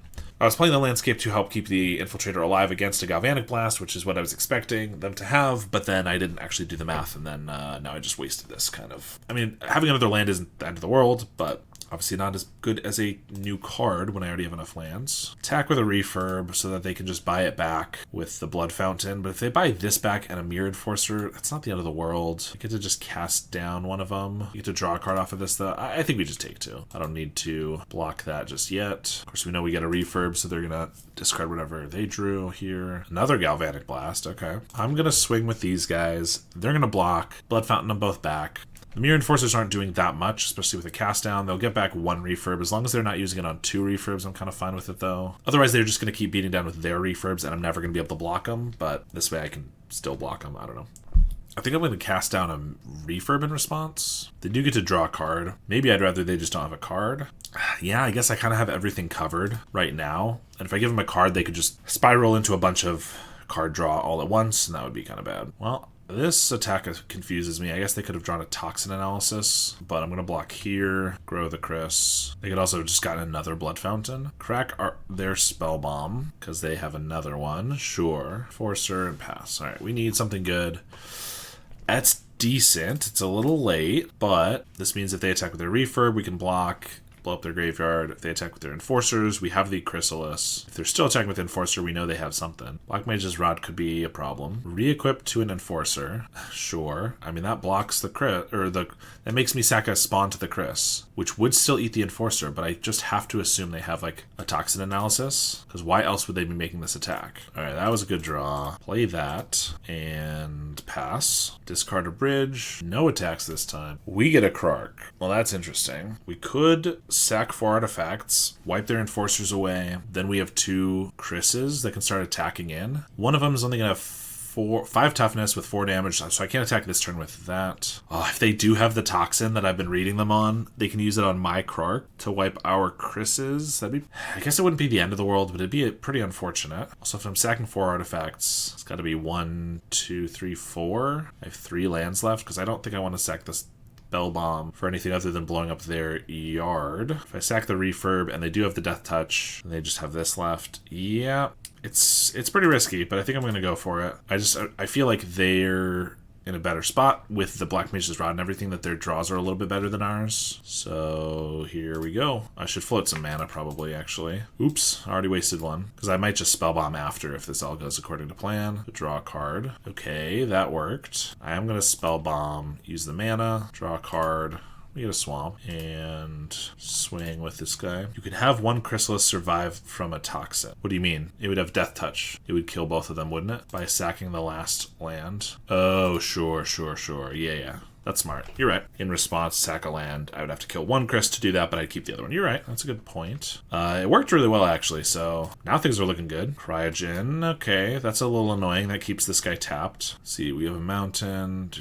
A: I was playing the landscape to help keep the infiltrator alive against a galvanic blast, which is what I was expecting them to have, but then I didn't actually do the math, and then now I just wasted this kind of. I mean, having another land isn't the end of the world, but obviously not as good as a new card when I already have enough lands. Attack with a refurb so that they can just buy it back with the Blood Fountain. But if they buy this back and a Mirror Enforcer, that's not the end of the world. You get to just cast down one of them. You get to draw a card off of this, though. I think we just take 2. I don't need to block that just yet. Of course, we know we get a refurb, so they're going to discard whatever they drew here. Another Galvanic Blast. Okay. I'm going to swing with these guys. They're going to block. Blood Fountain them both back. The Mirror Enforcers aren't doing that much, especially with a cast down. They'll get back 1 refurb. As long as they're not using it on 2 refurbs, I'm kind of fine with it, though. Otherwise, they're just going to keep beating down with their refurbs, and I'm never going to be able to block them. But this way I can still block them. I don't know. I think I'm going to cast down a refurb in response. They do get to draw a card. Maybe I'd rather they just don't have a card. Yeah, I guess I kind of have everything covered right now. And if I give them a card, they could just spiral into a bunch of card draw all at once, and that would be kind of bad. Well, this attack confuses me. I guess they could have drawn a Toxin Analysis, but I'm going to block here, grow the Chris. They could also have just gotten another Blood Fountain. Crack their Spell Bomb, because they have another one. Sure. Forcer and pass. All right, we need something good. That's decent. It's a little late, but this means if they attack with their refurb, we can block, blow up their graveyard. If they attack with their enforcers, we have the chrysalis. If they're still attacking with enforcer, we know they have something. Black Mage's Rod could be a problem. Re-equip to an enforcer. Sure. I mean, that blocks the crit, or that makes me sack a spawn to the Chris, which would still eat the enforcer, but I just have to assume they have like a Toxin Analysis, because why else would they be making this attack? All right, that was a good draw. Play that and pass. Discard a bridge. No attacks this time. We get a Krark. Well, that's interesting. We could sack 4 artifacts, wipe their enforcers away. Then we have 2 Chris's that can start attacking in. One of them is only going to have 5 toughness with 4 damage, so I can't attack this turn with that. Oh, if they do have the Toxin that I've been reading them on, they can use it on my Krark to wipe our Chris's. I guess it wouldn't be the end of the world, but it'd be pretty unfortunate. Also, if I'm sacking 4 artifacts, it's got to be 1, 2, 3, 4. I have 3 lands left, because I don't think I want to sack this Spell Bomb for anything other than blowing up their yard. If I sack the refurb and they do have the Death Touch, and they just have this left, yeah, it's pretty risky, but I think I'm going to go for it. I feel like they're in a better spot with the Black Mage's Rod and everything, that their draws are a little bit better than ours. So here we go. I should float some mana probably, actually. Oops, I already wasted one, because I might just Spell Bomb after if this all goes according to plan. Draw a card. Okay, that worked. I am going to Spell Bomb, use the mana, draw a card. We get a swamp and swing with this guy. You could have 1 chrysalis survive from a Toxin. What do you mean? It would have Death Touch. It would kill both of them, wouldn't it? By sacking the last land. Oh, sure. Yeah. That's smart. You're right. In response, sack a land. I would have to kill 1 Chris to do that, but I'd keep the other one. You're right. That's a good point. It worked really well, actually, so now things are looking good. Cryogen. Okay, that's a little annoying. That keeps this guy tapped. Let's see, we have a mountain.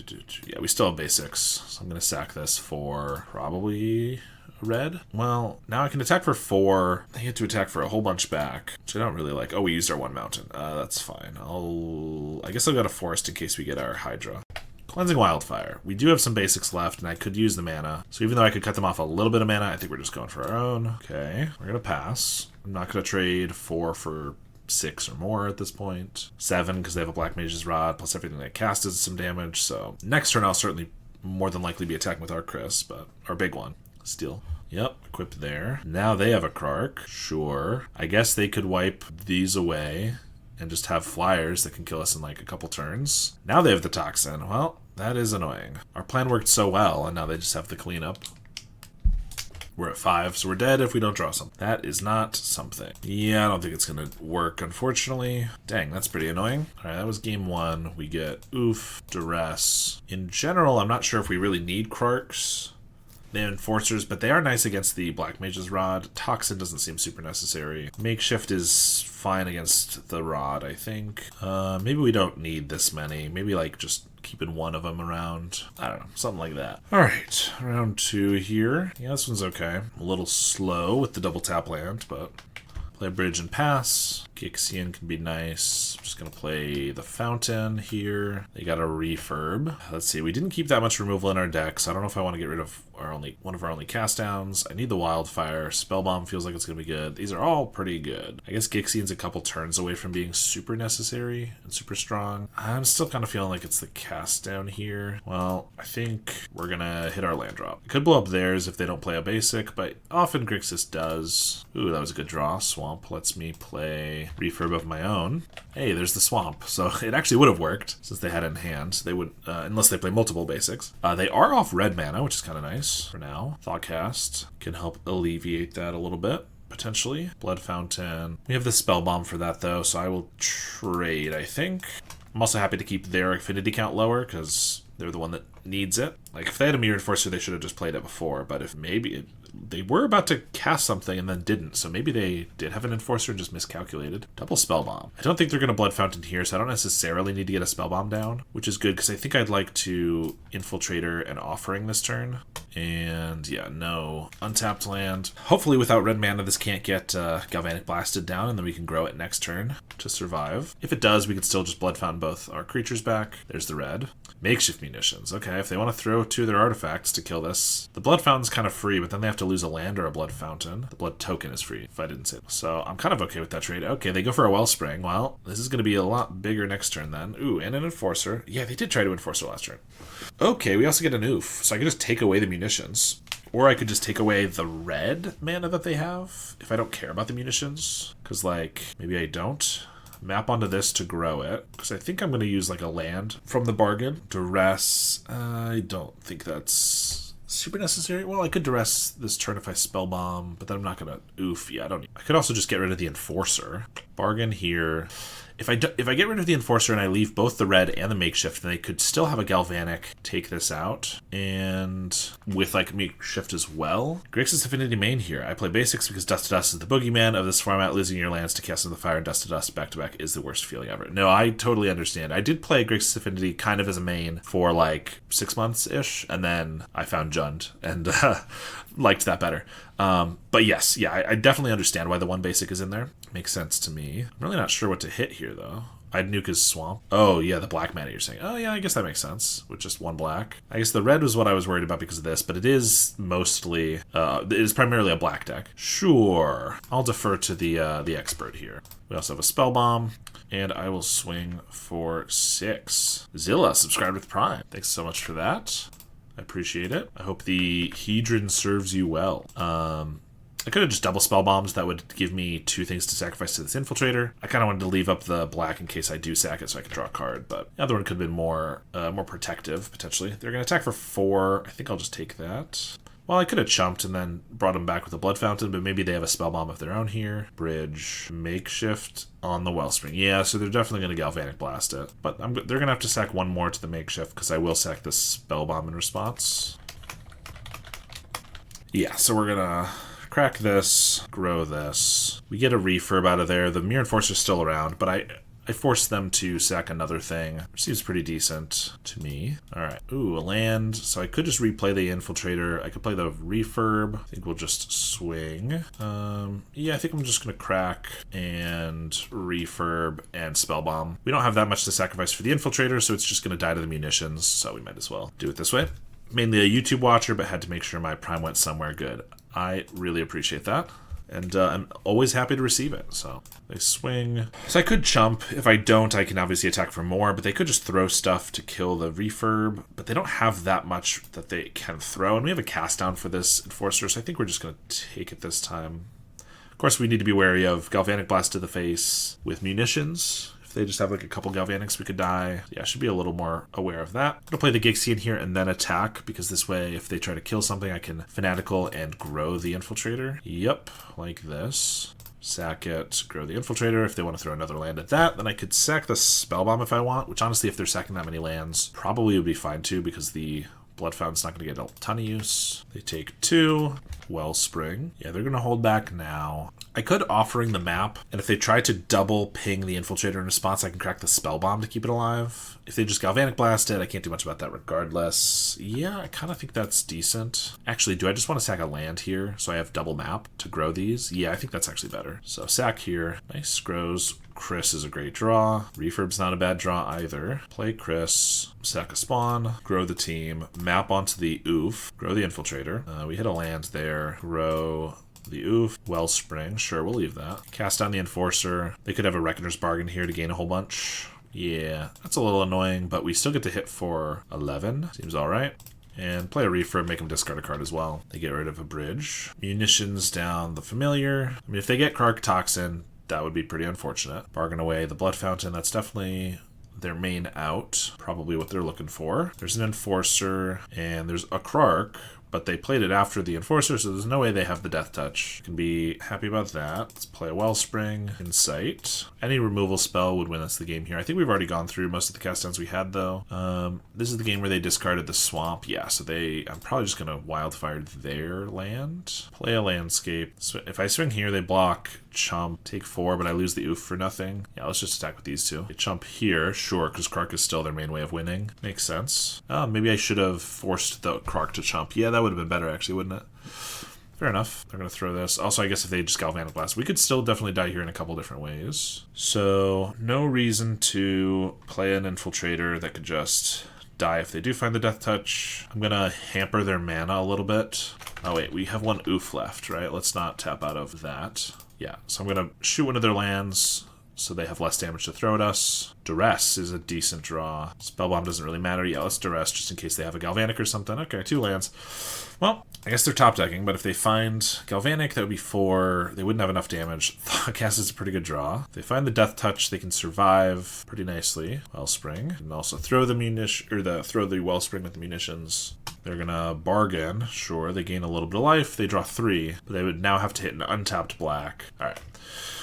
A: Yeah, we still have basics, so I'm going to sack this for probably red. Well, now I can attack for 4. I get to attack for a whole bunch back, which I don't really like. Oh, we used our 1 mountain. That's fine. I guess I'll go to forest in case we get our Hydra. Cleansing Wildfire. We do have some basics left, and I could use the mana. So even though I could cut them off a little bit of mana, I think we're just going for our own. Okay, we're going to pass. I'm not going to trade 4 for 6 or more at this point. 7, because they have a Black Mage's Rod, plus everything they cast is some damage. So next turn, I'll certainly more than likely be attacking with our Chris, but our big one. Steal. Yep, equipped there. Now they have a Krark. Sure. I guess they could wipe these away and just have flyers that can kill us in like a couple turns. Now they have the Toxin. Well, that is annoying. Our plan worked so well, and now they just have the cleanup. We're at 5, so we're dead if we don't draw something. That is not something. Yeah, I don't think it's going to work, unfortunately. Dang, that's pretty annoying. All right, that was game 1. We get Oof, Duress. In general, I'm not sure if we really need Krarks. They have Enforcers, but they are nice against the Black Mage's Rod. Toxin doesn't seem super necessary. Makeshift is fine against the Rod, I think. Maybe we don't need this many. Maybe, like, just keeping one of them around. I don't know, something like that. All right, round 2 here. Yeah, this one's okay. A little slow with the double tap land, but play Bridge and Pass. Gixian can be nice. I'm just going to play the Fountain here. They got a Refurb. Let's see, we didn't keep that much removal in our deck, so I don't know if I want to get rid of one of our only cast downs. I need the Wildfire. Spellbomb feels like it's going to be good. These are all pretty good. I guess Gixian's a couple turns away from being super necessary and super strong. I'm still kind of feeling like it's the cast down here. Well, I think we're going to hit our land drop. It could blow up theirs if they don't play a basic, but often Grixis does. Ooh, that was a good draw. Swamp lets me play Refurb of my own. Hey, there's the Swamp. So it actually would have worked since they had it in hand. They would, unless they play multiple basics. They are off red mana, which is kind of nice for now. Thoughtcast can help alleviate that a little bit, potentially. Blood Fountain. We have the Spellbomb for that, though, so I will trade, I think. I'm also happy to keep their affinity count lower, because they're the one that needs it. Like, if they had a Mirror Enforcer, they should have just played it before, but if maybe they were about to cast something and then didn't, so maybe they did have an Enforcer and just miscalculated. Double Spellbomb. I don't think they're going to Blood Fountain here, so I don't necessarily need to get a Spellbomb down, which is good, because I think I'd like to Infiltrator and Offering this turn. And yeah, no untapped land. Hopefully without red mana, this can't get Galvanic Blasted down, and then we can grow it next turn to survive. If it does, we can still just Blood Fountain both our creatures back. There's the red. Makeshift Munitions. Okay, if they want to throw 2 of their artifacts to kill this. The Blood Fountain's kind of free, but then they have to lose a land or a Blood Fountain. The Blood Token is free, if I didn't say that. So I'm kind of okay with that trade. Okay, they go for a Wellspring. Well, this is going to be a lot bigger next turn then. Ooh, and an Enforcer. Yeah, they did try to Enforcer last turn. Okay, we also get an Oof, so I can just take away the munitions. Or I could just take away the red mana that they have, if I don't care about the munitions. Because, like, maybe I don't. Map onto this to grow it, because I think I'm going to use, like, a land from the bargain. Duress, I don't think that's super necessary. Well, I could Duress this turn if I Spellbomb, but then I'm not going to Oof. Yeah, I could also just get rid of the Enforcer. Bargain here. If I get rid of the Enforcer and I leave both the red and the Makeshift, then I could still have a Galvanic take this out. And with, like, Makeshift as well. Grixis Affinity main here. I play basics because Dust to Dust is the boogeyman of this format. Losing your lands to Cast of the Fire and Dust to Dust back-to-back is the worst feeling ever. No, I totally understand. I did play Grixis Affinity kind of as a main for, like, 6 months-ish, and then I found Jund, and liked that better. But yes, yeah, I definitely understand why the one basic is in there. Makes sense to me. I'm really not sure what to hit here, though. I'd nuke his Swamp. Oh, yeah, the black mana you're saying. Oh, yeah, I guess that makes sense, with just 1 black. I guess the red was what I was worried about because of this, but it is mostly, it is primarily a black deck. Sure. I'll defer to the expert here. We also have a Spellbomb, and I will swing for 6. Zilla, subscribed with Prime. Thanks so much for that. I appreciate it. I hope the Hedron serves you well. I could have just double spell bombs. That would give me 2 things to sacrifice to this Infiltrator. I kind of wanted to leave up the black in case I do sack it so I can draw a card, but the other one could have been more protective, potentially. They're going to attack for 4. I think I'll just take that. Well, I could have chumped and then brought him back with a Blood Fountain, but maybe they have a Spell Bomb of their own here. Bridge, Makeshift on the Wellspring. Yeah, so they're definitely going to Galvanic Blast it. But they're going to have to sack 1 more to the Makeshift, because I will sack this Spell Bomb in response. Yeah, so we're going to crack this, grow this. We get a Refurb out of there. The Mirror Enforcer's still around, but I forced them to sack another thing, which seems pretty decent to me. All right. Ooh, a land. So I could just replay the Infiltrator. I could play the Refurb. I think we'll just swing. Yeah, I think I'm just going to crack and Refurb and Spellbomb. We don't have that much to sacrifice for the Infiltrator, so it's just going to die to the munitions, so we might as well do it this way. Mainly a YouTube watcher, but had to make sure my Prime went somewhere good. I really appreciate that. And I'm always happy to receive it, so they swing. So I could chump. If I don't, I can obviously attack for more, but they could just throw stuff to kill the Refurb, but they don't have that much that they can throw, and we have a cast down for this Enforcer, so I think we're just going to take it this time. Of course, we need to be wary of Galvanic Blast to the face with munitions, if They just have like a couple Galvanics we could die. Yeah, I should be a little more aware of that. I'm gonna play the Gixie in here and then attack, because this way if they try to kill something I can Fanatical and grow the Infiltrator. Yep, like this. Sack it, grow the Infiltrator. If they want to throw another land at that, then I could sack the Spellbomb if I want, which honestly, if they're sacking that many lands, probably would be fine too, because the Blood Fountain's not going to get a ton of use. They take 2. Wellspring. Yeah, they're going to hold back now. I could Offering the map, and if they try to double ping the Infiltrator in response, I can crack the Spellbomb to keep it alive. If they just Galvanic Blast it, I can't do much about that regardless. Yeah, I kind of think that's decent. Actually, do I just want to sack a land here so I have double map to grow these? Yeah, I think that's actually better. So sack here. Nice grows. Chris is a great draw. Refurb's not a bad draw either. Play Chris, sack a spawn, grow the team, map onto the Oof, grow the Infiltrator. We hit a land there, grow the Oof, Wellspring, sure, we'll leave that. Cast down the Enforcer. They could have a Reckoner's Bargain here to gain a whole bunch. Yeah, that's a little annoying, but we still get to hit for 11. Seems alright. And play a Refurb, make them discard a card as well. They get rid of a Bridge. Munitions down the Familiar. I mean, if they get Kark Toxin, that would be pretty unfortunate. Bargain away the Blood Fountain. That's definitely their main out. Probably what they're looking for. There's an Enforcer and there's a Kark, but they played it after the Enforcer, so there's no way they have the Death Touch. Can be happy about that. Let's play a Wellspring, Insight. Any removal spell would win us the game here. I think we've already gone through most of the cast downs we had, though. This is the game where they discarded the Swamp. Yeah, so I'm probably just going to Wildfire their land. Play a Landscape. So if I swing here, they block, chump, take 4, but I lose the Oof for nothing. Yeah, let's just attack with these two. They chump here, sure, because Kark is still their main way of winning. Makes sense. Maybe I should have forced the Kark to chump. Yeah, that would have been better, actually, wouldn't it? Fair enough. They're going to throw this. Also, I guess if they just Galvanic Blast, we could still definitely die here in a couple different ways. So, no reason to play an Infiltrator that could just die if they do find the Death Touch. I'm going to hamper their mana a little bit. Oh, wait, we have one Oof left, right? Let's not tap out of that. Yeah, so I'm going to shoot one of their lands so they have less damage to throw at us. Duress is a decent draw. Spellbomb doesn't really matter. Yeah, let's Duress just in case they have a Galvanic or something. Okay, 2 lands. Well, I guess they're top decking, but if they find Galvanic, that would be 4. They wouldn't have enough damage. Thoughtcast is a pretty good draw. If they find the Death Touch, they can survive pretty nicely. Wellspring. And also throw the throw the Wellspring with the munitions. They're gonna bargain. Sure, they gain a little bit of life. They draw 3, but they would now have to hit an untapped black. Alright.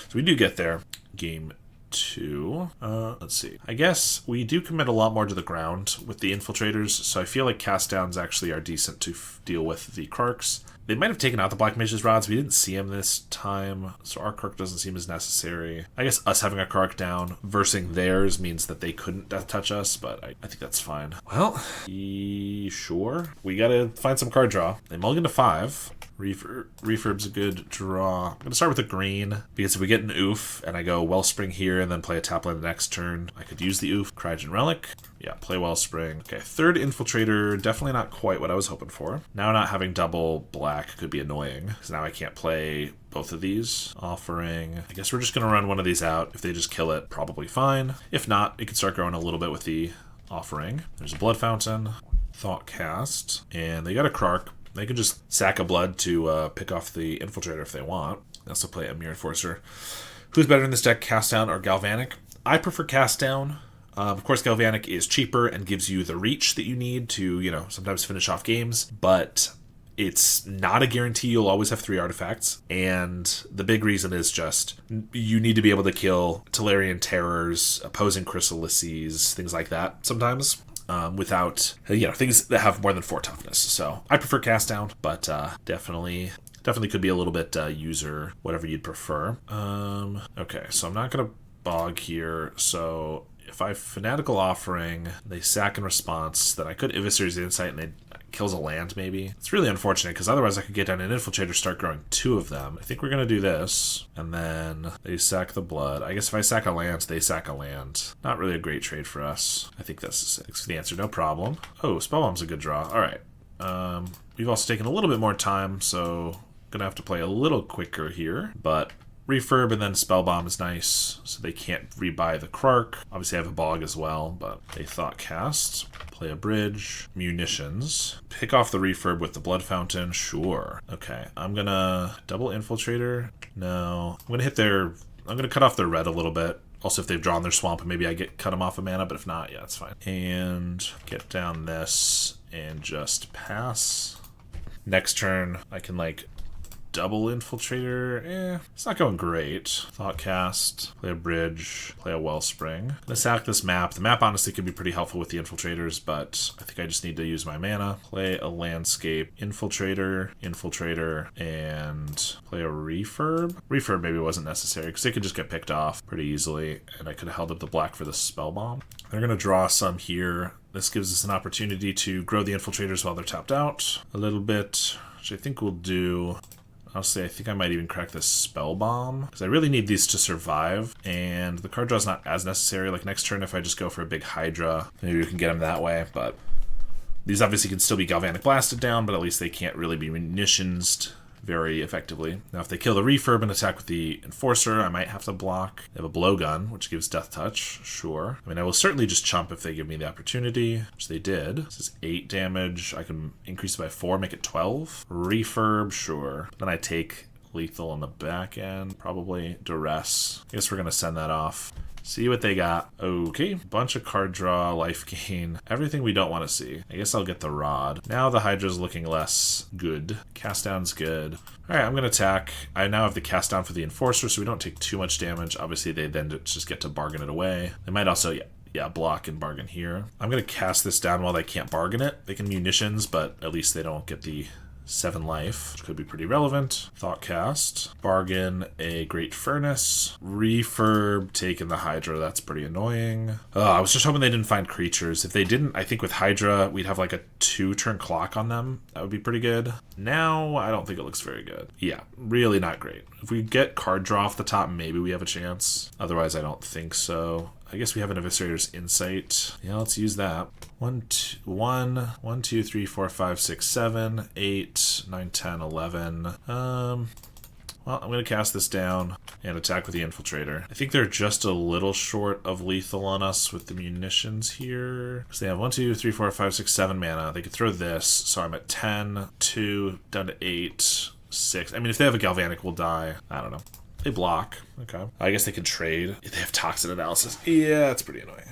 A: So we do get there. Game 2. Let's see. I guess we do commit a lot more to the ground with the Infiltrators, so I feel like cast downs actually are decent to deal with the Karks. They might have taken out the Black Mage's Rods. We didn't see him this time, so our Kark doesn't seem as necessary. I guess us having a Kark down versus theirs means that they couldn't Death Touch us, but I think that's fine. Well, sure. We gotta find some card draw. They mulligan to 5. Refurb's a good draw. I'm going to start with a green, because if we get an Oof, and I go Wellspring here, and then play a tap land the next turn, I could use the Oof. Cryogen Relic. Yeah, play Wellspring. Okay, 3rd Infiltrator, definitely not quite what I was hoping for. Now not having double black could be annoying, because now I can't play both of these. Offering. I guess we're just going to run one of these out. If they just kill it, probably fine. If not, it could start growing a little bit with the Offering. There's a Blood Fountain. Thoughtcast. And they got a Kark. They can just sack a blood to pick off the Infiltrator if they want. They also play a Mirror Enforcer. Who's better in this deck, Cast Down or Galvanic? I prefer Cast Down. Of course, Galvanic is cheaper and gives you the reach that you need to, sometimes finish off games. But it's not a guarantee you'll always have 3 artifacts. And the big reason is just you need to be able to kill Tolarian Terrors, opposing Chrysalises, things like that sometimes. Without, things that have more than 4 toughness. So I prefer Cast Down, but definitely could be a little bit user, whatever you'd prefer. Okay, so I'm not going to bog here. So if I Fanatical Offering, they sack in response, then I could Eviscerate Insight and they kills a land maybe. It's really unfortunate because otherwise I could get down an Infiltrator, start growing 2 of them. I think we're going to do this. And then they sack the blood. I guess if I sack a land, they sack a land. Not really a great trade for us. I think that's the answer. No problem. Oh, Spellbomb's a good draw. All right. We've also taken a little bit more time, so going to have to play a little quicker here. But Refurb and then Spellbomb is nice, so they can't rebuy the Kark. Obviously I have a Bog as well, but they Thoughtcast. Play a Bridge. Munitions. Pick off the Refurb with the Blood Fountain. Sure. Okay, I'm gonna double Infiltrator. No. I'm gonna cut off their red a little bit. Also, if they've drawn their swamp, maybe I cut them off a mana, but if not, yeah, it's fine. And get down this and just pass. Next turn, I can like double Infiltrator. It's not going great. Thoughtcast, play a Bridge, play a Wellspring. Let's sack this map. The map honestly could be pretty helpful with the Infiltrators, but I think I just need to use my mana. Play a Landscape, Infiltrator, and play a Refurb. Refurb maybe wasn't necessary because they could just get picked off pretty easily, and I could have held up the black for the Spell Bomb. They're going to draw some here. This gives us an opportunity to grow the Infiltrators while they're tapped out a little bit, which I think we'll do. Honestly, I think I might even crack this Spell Bomb, because I really need these to survive, and the card draw is not as necessary. Like next turn, if I just go for a big Hydra, maybe we can get them that way, but these obviously can still be Galvanic Blasted down, but at least they can't really be munitioned very effectively. Now, if they kill the Refurb and attack with the Enforcer, I might have to block. They have a Blowgun, which gives Death Touch, sure. I mean, I will certainly just chump if they give me the opportunity, which they did. This is 8 damage. I can increase it by 4, make it 12. Refurb, sure. Then I take lethal on the back end, probably Duress. I guess we're going to send that off. See what they got. Okay, bunch of card draw, life gain, everything we don't want to see. I guess I'll get the Rod. Now the Hydra's looking less good. Cast down's good. All right, I'm going to attack. I now have the cast down for the Enforcer, so we don't take too much damage. Obviously, they then just get to bargain it away. They might also, block and bargain here. I'm going to cast this down while they can't bargain it. They can munitions, but at least they don't get the 7 life, which could be pretty relevant. Thoughtcast, bargain a Great Furnace, Refurb, taking the Hydra. That's pretty annoying. I was just hoping they didn't find creatures. If they didn't, I think with Hydra, we'd have like a 2-turn clock on them. That would be pretty good. Now, I don't think it looks very good. Yeah, really not great. If we get card draw off the top, maybe we have a chance. Otherwise, I don't think so. I guess we have an Eviscerator's Insight. Yeah, let's use that. 1, 2, 3, 4, 5, 6, 7, 8, 9, 10, 11. Well, I'm going to cast this down and attack with the Infiltrator. I think they're just a little short of lethal on us with the munitions here. So they have 1, 2, 3, 4, 5, 6, 7 mana. They could throw this, so I'm at 10, 2, down to 8, 6. I mean, if they have a Galvanic, we'll die. I don't know. They block. Okay. I guess they can trade. They have Toxin Analysis. Yeah, that's pretty annoying.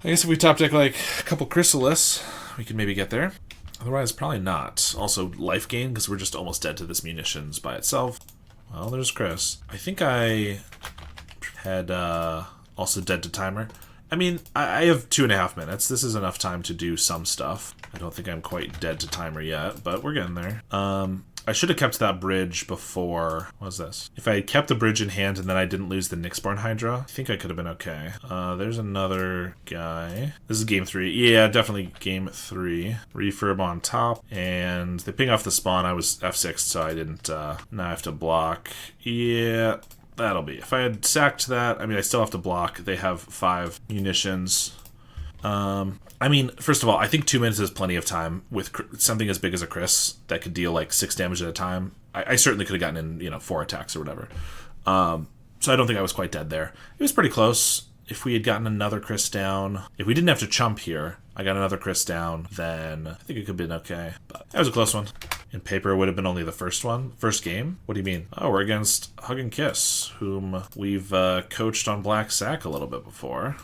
A: I guess if we top deck like a couple Chrysalis, we can maybe get there. Otherwise, probably not. Also, life gain, because we're just almost dead to this munitions by itself. Well, there's Chris. I think I had also dead to timer. I mean, I have 2.5 minutes. This is enough time to do some stuff. I don't think I'm quite dead to timer yet, but we're getting there. I should have kept that bridge before. What was this? If I had kept the bridge in hand and then I didn't lose the Nyxborn Hydra, I think I could have been okay. There's another guy. This is game 3. Yeah, definitely game 3. Refurb on top. And they ping off the spawn. I was F6, so I didn't. Now I have to block. Yeah, that'll be. If I had sacked that, I mean, I still have to block. They have 5 munitions. I mean, first of all, I think 2 minutes is plenty of time with something as big as a Chris that could deal like 6 damage at a time. I certainly could have gotten in, 4 attacks or whatever. So I don't think I was quite dead there. It was pretty close. If we had gotten another Chris down, if we didn't have to chump here, I got another Chris down, then I think it could have been okay. But that was a close one. In paper, it would have been only the first game. What do you mean? Oh, we're against Hug and Kiss, whom we've coached on Black Sack a little bit before.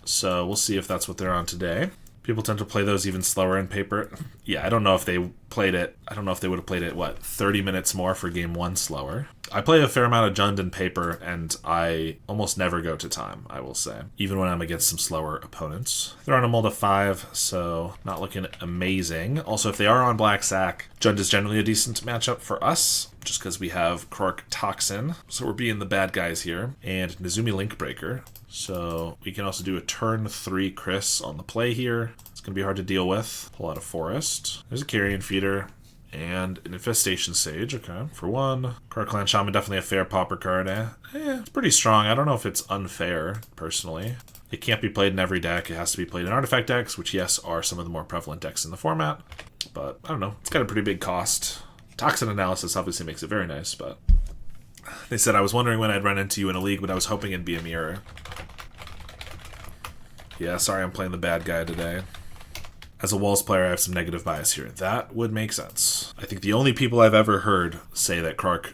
A: So we'll see if that's what they're on today. People tend to play those even slower in paper. Yeah, I don't know if they played it. I don't know if they would have played it, 30 minutes more for game 1 slower. I play a fair amount of Jund in paper, and I almost never go to time, I will say. Even when I'm against some slower opponents. They're on a mold of 5, so not looking amazing. Also, if they are on Black Sack, Jund is generally a decent matchup for us, just because we have Krork Toxin, so we're being the bad guys here, and Nezumi Linkbreaker. So we can also do a turn 3 Chris on the play here. It's going to be hard to deal with. Pull out a Forest. There's a Carrion Feeder. And an Infestation Sage, okay, for 1. Clan Shaman, definitely a fair Pauper card, it's pretty strong. I don't know if it's unfair, personally. It can't be played in every deck. It has to be played in artifact decks, which, yes, are some of the more prevalent decks in the format. But, I don't know, it's got a pretty big cost. Toxin Analysis obviously makes it very nice, but... They said I was wondering when I'd run into you in a league, but I was hoping it'd be a mirror. Yeah, sorry I'm playing the bad guy today. as a Walls player, I have some negative bias here. That would make sense. I think the only people I've ever heard say that Krark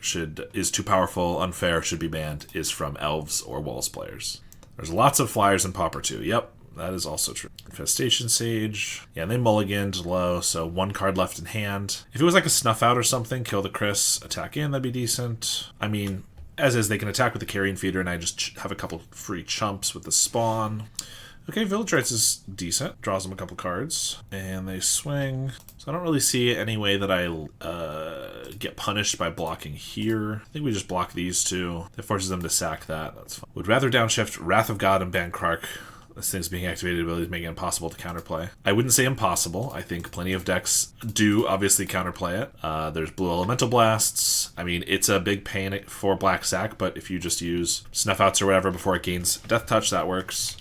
A: is too powerful, unfair, should be banned is from Elves or Walls players. There's lots of flyers in Pauper too. Yep, that is also true. Infestation Sage. Yeah, and they mulliganed low, so 1 card left in hand. If it was like a Snuff Out or something, kill the Chris, attack in, that'd be decent. I mean, as is, they can attack with the Carrion Feeder, and I just have a couple free chumps with the Spawn. Okay, Village Rites is decent. Draws them a couple cards. And they swing. So I don't really see any way that I get punished by blocking here. I think we just block these two. That forces them to sack that. That's fine. Would rather downshift Wrath of God and ban Krark. This thing's being activated abilities making it impossible to counterplay. I wouldn't say impossible. I think plenty of decks do obviously counterplay it. There's Blue Elemental Blasts. I mean, it's a big pain for Black Sack, but if you just use Snuff Outs or whatever before it gains Death Touch, that works.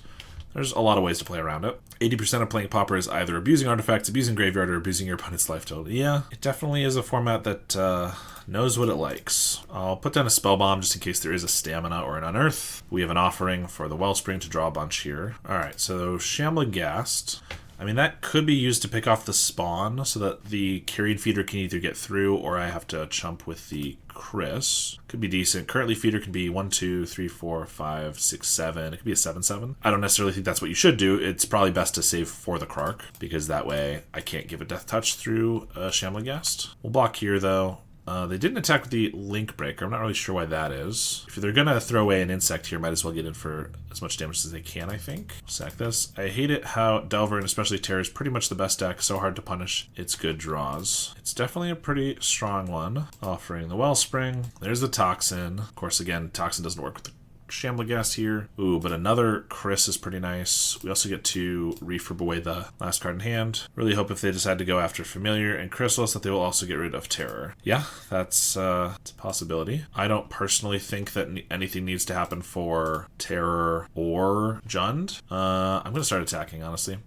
A: There's a lot of ways to play around it. 80% of playing Pauper is either abusing artifacts, abusing graveyard, or abusing your opponent's life total. Yeah, it definitely is a format that knows what it likes. I'll put down a Spell Bomb just in case there is a Stamina or an Unearth. We have an offering for the Wellspring to draw a bunch here. Alright, so Shambling Ghast. I mean, that could be used to pick off the Spawn so that the Carrion Feeder can either get through or I have to chump with the Chris. Could be decent. Currently, Feeder can be 1, 2, 3, 4, 5, 6, 7. It could be a 7/7. I don't necessarily think that's what you should do. It's probably best to save for the Krark because that way I can't give a Death Touch through Shambling Ghast. We'll block here, though. They didn't attack with the Link Breaker. I'm not really sure why that is. If they're going to throw away an insect here, might as well get in for as much damage as they can, I think. Sack this. I hate it how Delver and especially Terror is pretty much the best deck. So hard to punish. It's good draws. It's definitely a pretty strong one. Offering the Wellspring. There's the Toxin. Of course, again, Toxin doesn't work with the Shambling Ghast here. Ooh, but another Chris is pretty nice. We also get to refurb away the last card in hand. Really hope if they decide to go after Familiar and Chrysalis that they will also get rid of Terror. Yeah, that's it's a possibility. I don't personally think that anything needs to happen for Terror or Jund. I'm going to start attacking, honestly.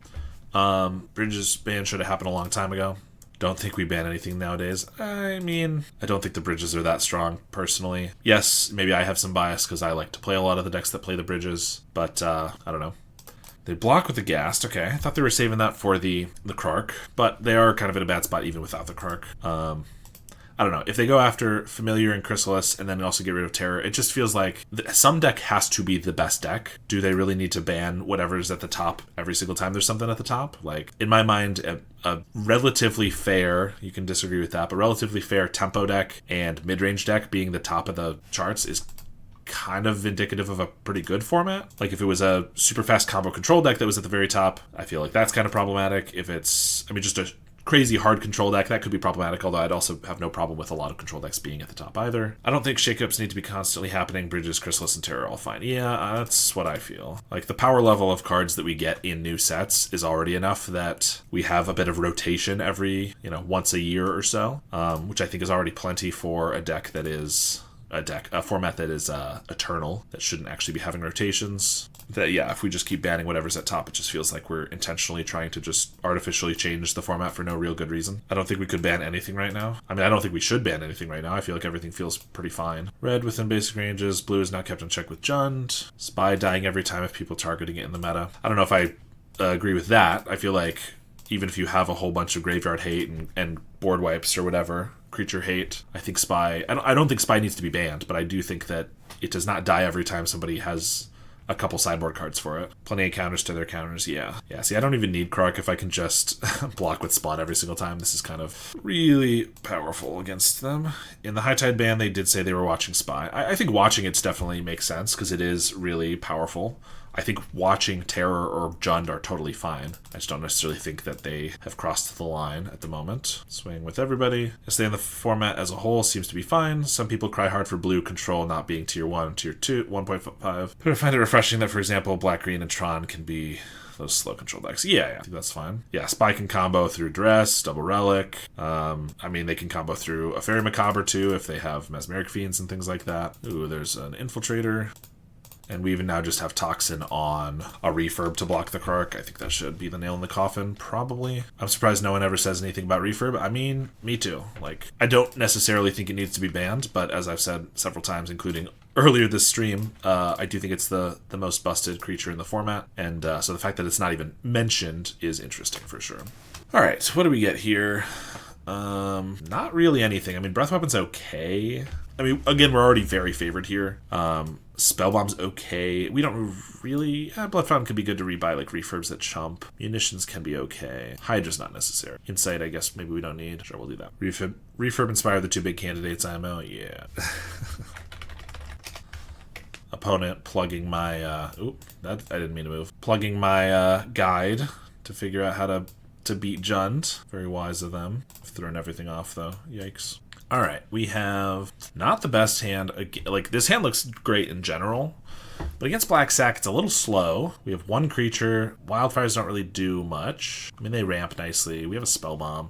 A: Bridges ban should have happened a long time ago. Don't think we ban anything nowadays. I mean, I don't think the bridges are that strong, personally. Yes, maybe I have some bias because I like to play a lot of the decks that play the bridges, but I don't know. They block with the Ghast. Okay, I thought they were saving that for the Krark, but they are kind of in a bad spot even without the Krark. I don't know. If they go after Familiar and Chrysalis and then also get rid of Terror, it just feels like some deck has to be the best deck. Do they really need to ban whatever's at the top every single time there's something at the top? Like, in my mind, a relatively fair, you can disagree with that, but relatively fair tempo deck and mid-range deck being the top of the charts is kind of indicative of a pretty good format. Like if it was a super fast combo control deck that was at the very top, I feel like that's kind of problematic. If it's, I mean, just a crazy hard control deck, that could be problematic, although I'd also have no problem with a lot of control decks being at the top either. I don't think shakeups need to be constantly happening. Bridges, Chrysalis, and Terror all fine. Yeah, that's what I feel. Like the power level of cards that we get in new sets is already enough that we have a bit of rotation every, once a year or so, which I think is already plenty for a deck that is a format that is eternal, that shouldn't actually be having rotations. That, yeah, if we just keep banning whatever's at top, it just feels like we're intentionally trying to just artificially change the format for no real good reason. I don't think we could ban anything right now. I mean, I don't think we should ban anything right now. I feel like everything feels pretty fine. Red within basic ranges. Blue is not kept in check with Jund. Spy dying every time if people targeting it in the meta. I don't know if I agree with that. I feel like even if you have a whole bunch of graveyard hate and board wipes or whatever, creature hate, I think Spy... I don't think Spy needs to be banned, but I do think that it does not die every time somebody has a couple sideboard cards for it. Plenty of counters to their counters, yeah. Yeah, see, I don't even need Krark if I can just block with Spawn every single time. This is kind of really powerful against them. In the High Tide ban, they did say they were watching Spy. I think watching it definitely makes sense because it is really powerful. I think watching Terror or Jund are totally fine. I just don't necessarily think that they have crossed the line at the moment. Swing with everybody. Stay in the format as a whole seems to be fine. Some people cry hard for blue control not being tier 1, tier 2, 1.5. But I find it refreshing that, for example, Black, Green, and Tron can be those slow control decks. Yeah, I think that's fine. Yeah, Spy can combo through Duress, Double Relic. I mean, they can combo through a Fairy Macabre too if they have Mesmeric Fiends and things like that. Ooh, there's an Infiltrator. And we even now just have Toxin on a refurb to block the Krark. I think that should be the nail in the coffin, probably. I'm surprised no one ever says anything about refurb. I mean, me too. Like, I don't necessarily think it needs to be banned, but as I've said several times, including earlier this stream, I do think it's the most busted creature in the format, and so the fact that it's not even mentioned is interesting for sure. All right, what do we get here? Not really anything. I mean, Breath Weapon's okay. I mean, again, we're already very favored here. Spellbomb's okay. We don't really... Blood Fountain could be good to rebuy, like, refurbs that chump. Munitions can be okay. Hydra's not necessary. Insight, I guess, maybe we don't need. Sure, we'll do that. Refurb Inspire, the two big candidates, IMO. Yeah. Opponent plugging my... that I didn't mean to move. Plugging my guide to figure out how to beat Jund. Very wise of them. I've thrown everything off, though. Yikes. All right, we have not the best hand. Like, this hand looks great in general, but against Black Sack, it's a little slow. We have one creature. Wildfires don't really do much. I mean, they ramp nicely. We have a Spell Bomb.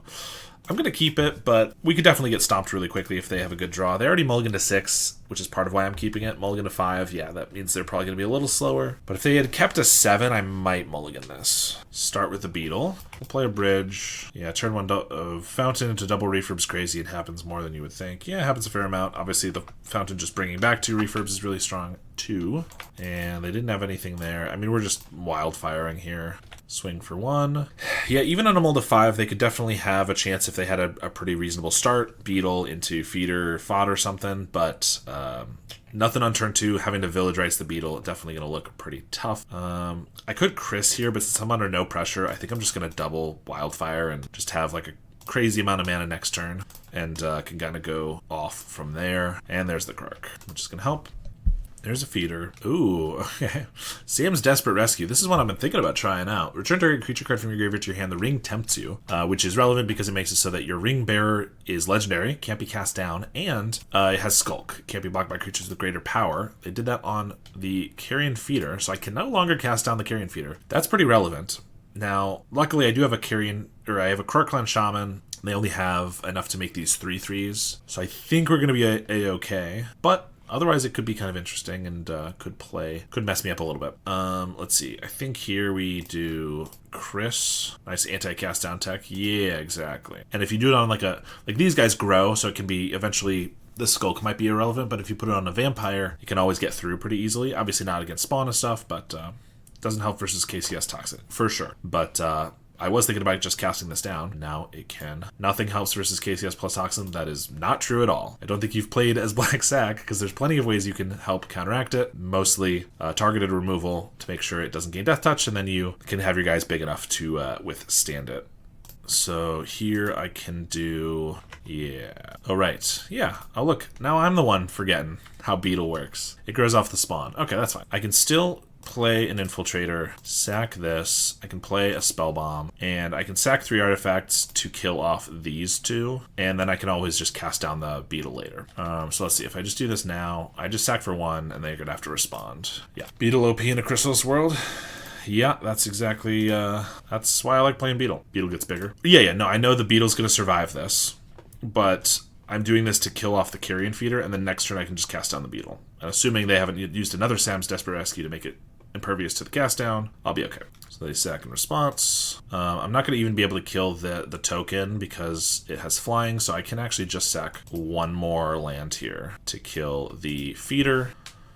A: I'm going to keep it, but we could definitely get stomped really quickly if they have a good draw. They already mulligan to 6, which is part of why I'm keeping it. Mulligan to 5, yeah, that means they're probably going to be a little slower. But if they had kept a 7, I might mulligan this. Start with the Beetle. We'll play a Bridge. Yeah, turn 1 Fountain into double refurbs crazy. It happens more than you would think. Yeah, it happens a fair amount. Obviously, the Fountain just bringing back 2 refurbs is really strong, too. And they didn't have anything there. I mean, we're just wildfiring here. Swing for 1. Yeah, even on a mull to 5, they could definitely have a chance if they had a pretty reasonable start. Beetle into feeder, fodder something, but nothing on turn 2. Having to village rights the Beetle, definitely going to look pretty tough. I could Chris here, but since I'm under no pressure, I think I'm just going to double Wildfire and just have like a crazy amount of mana next turn, and can kind of go off from there. And there's the Krark, which is going to help. There's a feeder. Ooh, okay. Sam's Desperate Rescue. This is one I've been thinking about trying out. Return target creature card from your graveyard to your hand. The ring tempts you, which is relevant because it makes it so that your ring bearer is legendary, can't be cast down, and it has Skulk. Can't be blocked by creatures with greater power. They did that on the Carrion Feeder, so I can no longer cast down the Carrion Feeder. That's pretty relevant. Now, luckily I do have a I have a Krark-Clan Shaman. They only have enough to make these 3/3s, so I think we're going to be a-okay, but otherwise, it could be kind of interesting and could mess me up a little bit. Let's see. I think here we do Chris. Nice anti-cast down tech. Yeah, exactly. And if you do it on like these guys grow, so it can be eventually, the Skulk might be irrelevant, but if you put it on a Vampire, you can always get through pretty easily. Obviously not against spawn and stuff, but doesn't help versus KCS Toxic, for sure. But I was thinking about just casting this down. Now it can. Nothing helps versus KCS plus Toxin. That is not true at all. I don't think you've played as Black Sack, because there's plenty of ways you can help counteract it. Mostly targeted removal to make sure it doesn't gain Death Touch, and then you can have your guys big enough to withstand it. So here I can do... yeah. Oh, right. Yeah. Oh, look. Now I'm the one forgetting how Beetle works. It grows off the spawn. Okay, that's fine. I can still play an Infiltrator, sack this, I can play a Spell Bomb, and I can sack 3 artifacts to kill off these 2, and then I can always just cast down the Beetle later. So let's see, if I just do this now, I just sack for 1, and they're going to have to respond. Yeah. Beetle OP in a Chrysalis world? Yeah, that's exactly, that's why I like playing Beetle. Beetle gets bigger. Yeah, no, I know the Beetle's going to survive this, but I'm doing this to kill off the Carrion Feeder, and then next turn I can just cast down the Beetle. And assuming they haven't used another Sam's Desperate Rescue to make it impervious to the cast down, I'll be okay. So they sack in response. I'm not going to even be able to kill the token because it has flying, so I can actually just sack 1 more land here to kill the feeder.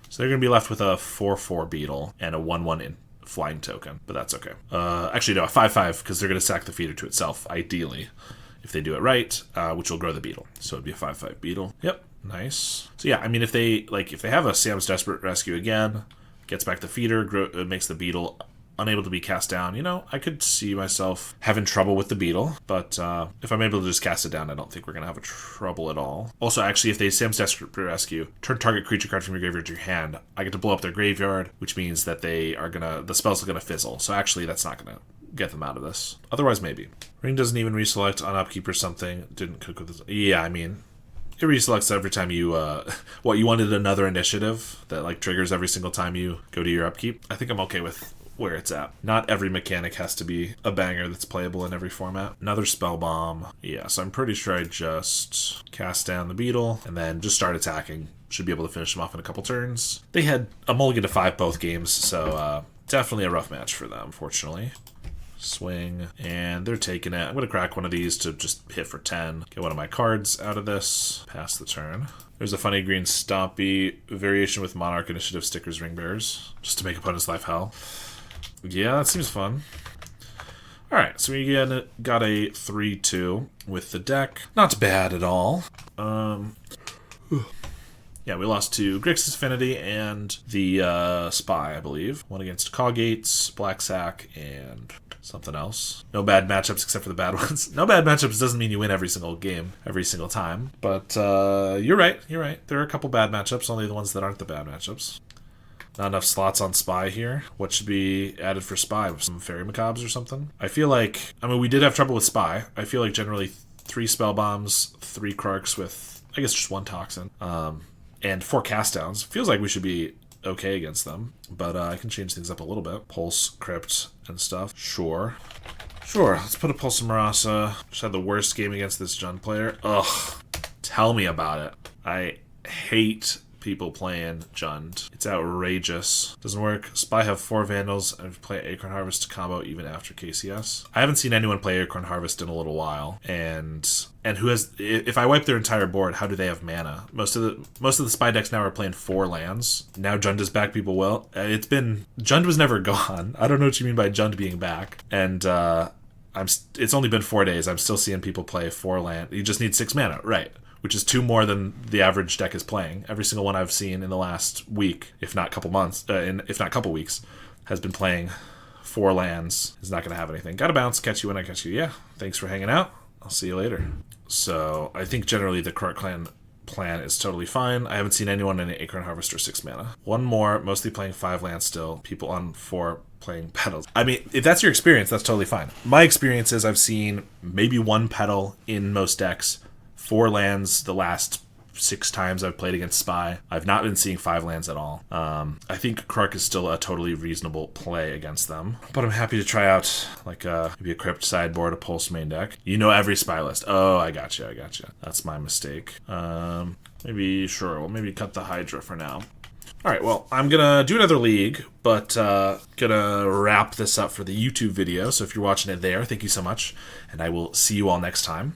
A: So they're going to be left with a 4/4 Beetle and a 1/1 flying token, but that's okay. Actually, no, a 5/5 because they're going to sack the feeder to itself, ideally, if they do it right, which will grow the Beetle. So it'd be a 5/5 Beetle. Yep, nice. So yeah, I mean, if they have a Sam's Desperate Rescue again, gets back the feeder, makes the Beetle unable to be cast down, you know, I could see myself having trouble with the Beetle, but if I'm able to just cast it down, I don't think we're going to have a trouble at all. Also, actually, if they Sam's Desperate Rescue, turn target creature card from your graveyard to your hand, I get to blow up their graveyard, which means that the spells are going to fizzle, so actually that's not going to get them out of this. Otherwise, maybe. Ring doesn't even reselect on upkeep or something. Didn't cook with this. Yeah, I mean, it reselects every time you, you wanted another initiative that, like, triggers every single time you go to your upkeep. I think I'm okay with where it's at. Not every mechanic has to be a banger that's playable in every format. Another Spell Bomb. Yeah, so I'm pretty sure I just cast down the Beetle and then just start attacking. Should be able to finish them off in a couple turns. They had a mulligan to 5 both games, so definitely a rough match for them, fortunately. Swing, and they're taking it. I'm going to crack one of these to just hit for 10. Get one of my cards out of this. Pass the turn. There's a funny green Stompy variation with Monarch Initiative stickers, Ring Bearers, just to make opponent's life hell. Yeah, that seems fun. Alright, so we got a 3-2 with the deck. Not bad at all. Yeah, we lost to Grixis Affinity and the Spy, I believe. One against Cawgates, Black Sack, and something else. No bad matchups except for the bad ones. No bad matchups doesn't mean you win every single game, every single time. But you're right. There are a couple bad matchups, only the ones that aren't the bad matchups. Not enough slots on Spy here. What should be added for Spy? Some Fairy Macabres or something? I feel like, I mean, we did have trouble with Spy. I feel like generally 3 Spell Bombs, 3 Krarks with, I guess, just 1 Toxin. And 4 cast downs. Feels like we should be okay against them, but I can change things up a little bit. Pulse, Crypt, and stuff. Sure, let's put a Pulse of Marasa. Just had the worst game against this Jund player. Ugh, tell me about it. I hate people playing Jund. It's outrageous. Doesn't work. Spy have 4 Vandals and play Acorn Harvest to combo even after KCS. I haven't seen anyone play Acorn Harvest in a little while, and who has? If I wipe their entire board, how do they have mana? Most of the Spy decks now are playing 4 lands. Now Jund is back. People will. Jund was never gone. I don't know what you mean by Jund being back, and it's only been 4 days. I'm still seeing people play 4 land. You just need 6 mana, right? Which is 2 more than the average deck is playing. Every single one I've seen in the last week, if not couple months, if not couple weeks, has been playing 4 lands. Is not going to have anything. Gotta bounce, catch you when I catch you. Yeah, thanks for hanging out. I'll see you later. So I think generally the Krark Clan plan is totally fine. I haven't seen anyone in an Acorn Harvest or 6 mana. One more, mostly playing 5 lands still. People on 4 playing petals. I mean, if that's your experience, that's totally fine. My experience is I've seen maybe 1 petal in most decks. 4 lands the last 6 times I've played against Spy. I've not been seeing 5 lands at all. I think Krark is still a totally reasonable play against them. But I'm happy to try out like maybe a Crypt sideboard, a Pulse main deck. You know every Spy list. Oh, I gotcha. That's my mistake. Maybe cut the Hydra for now. Alright, well, I'm gonna do another league, but gonna wrap this up for the YouTube video. So if you're watching it there, thank you so much, and I will see you all next time.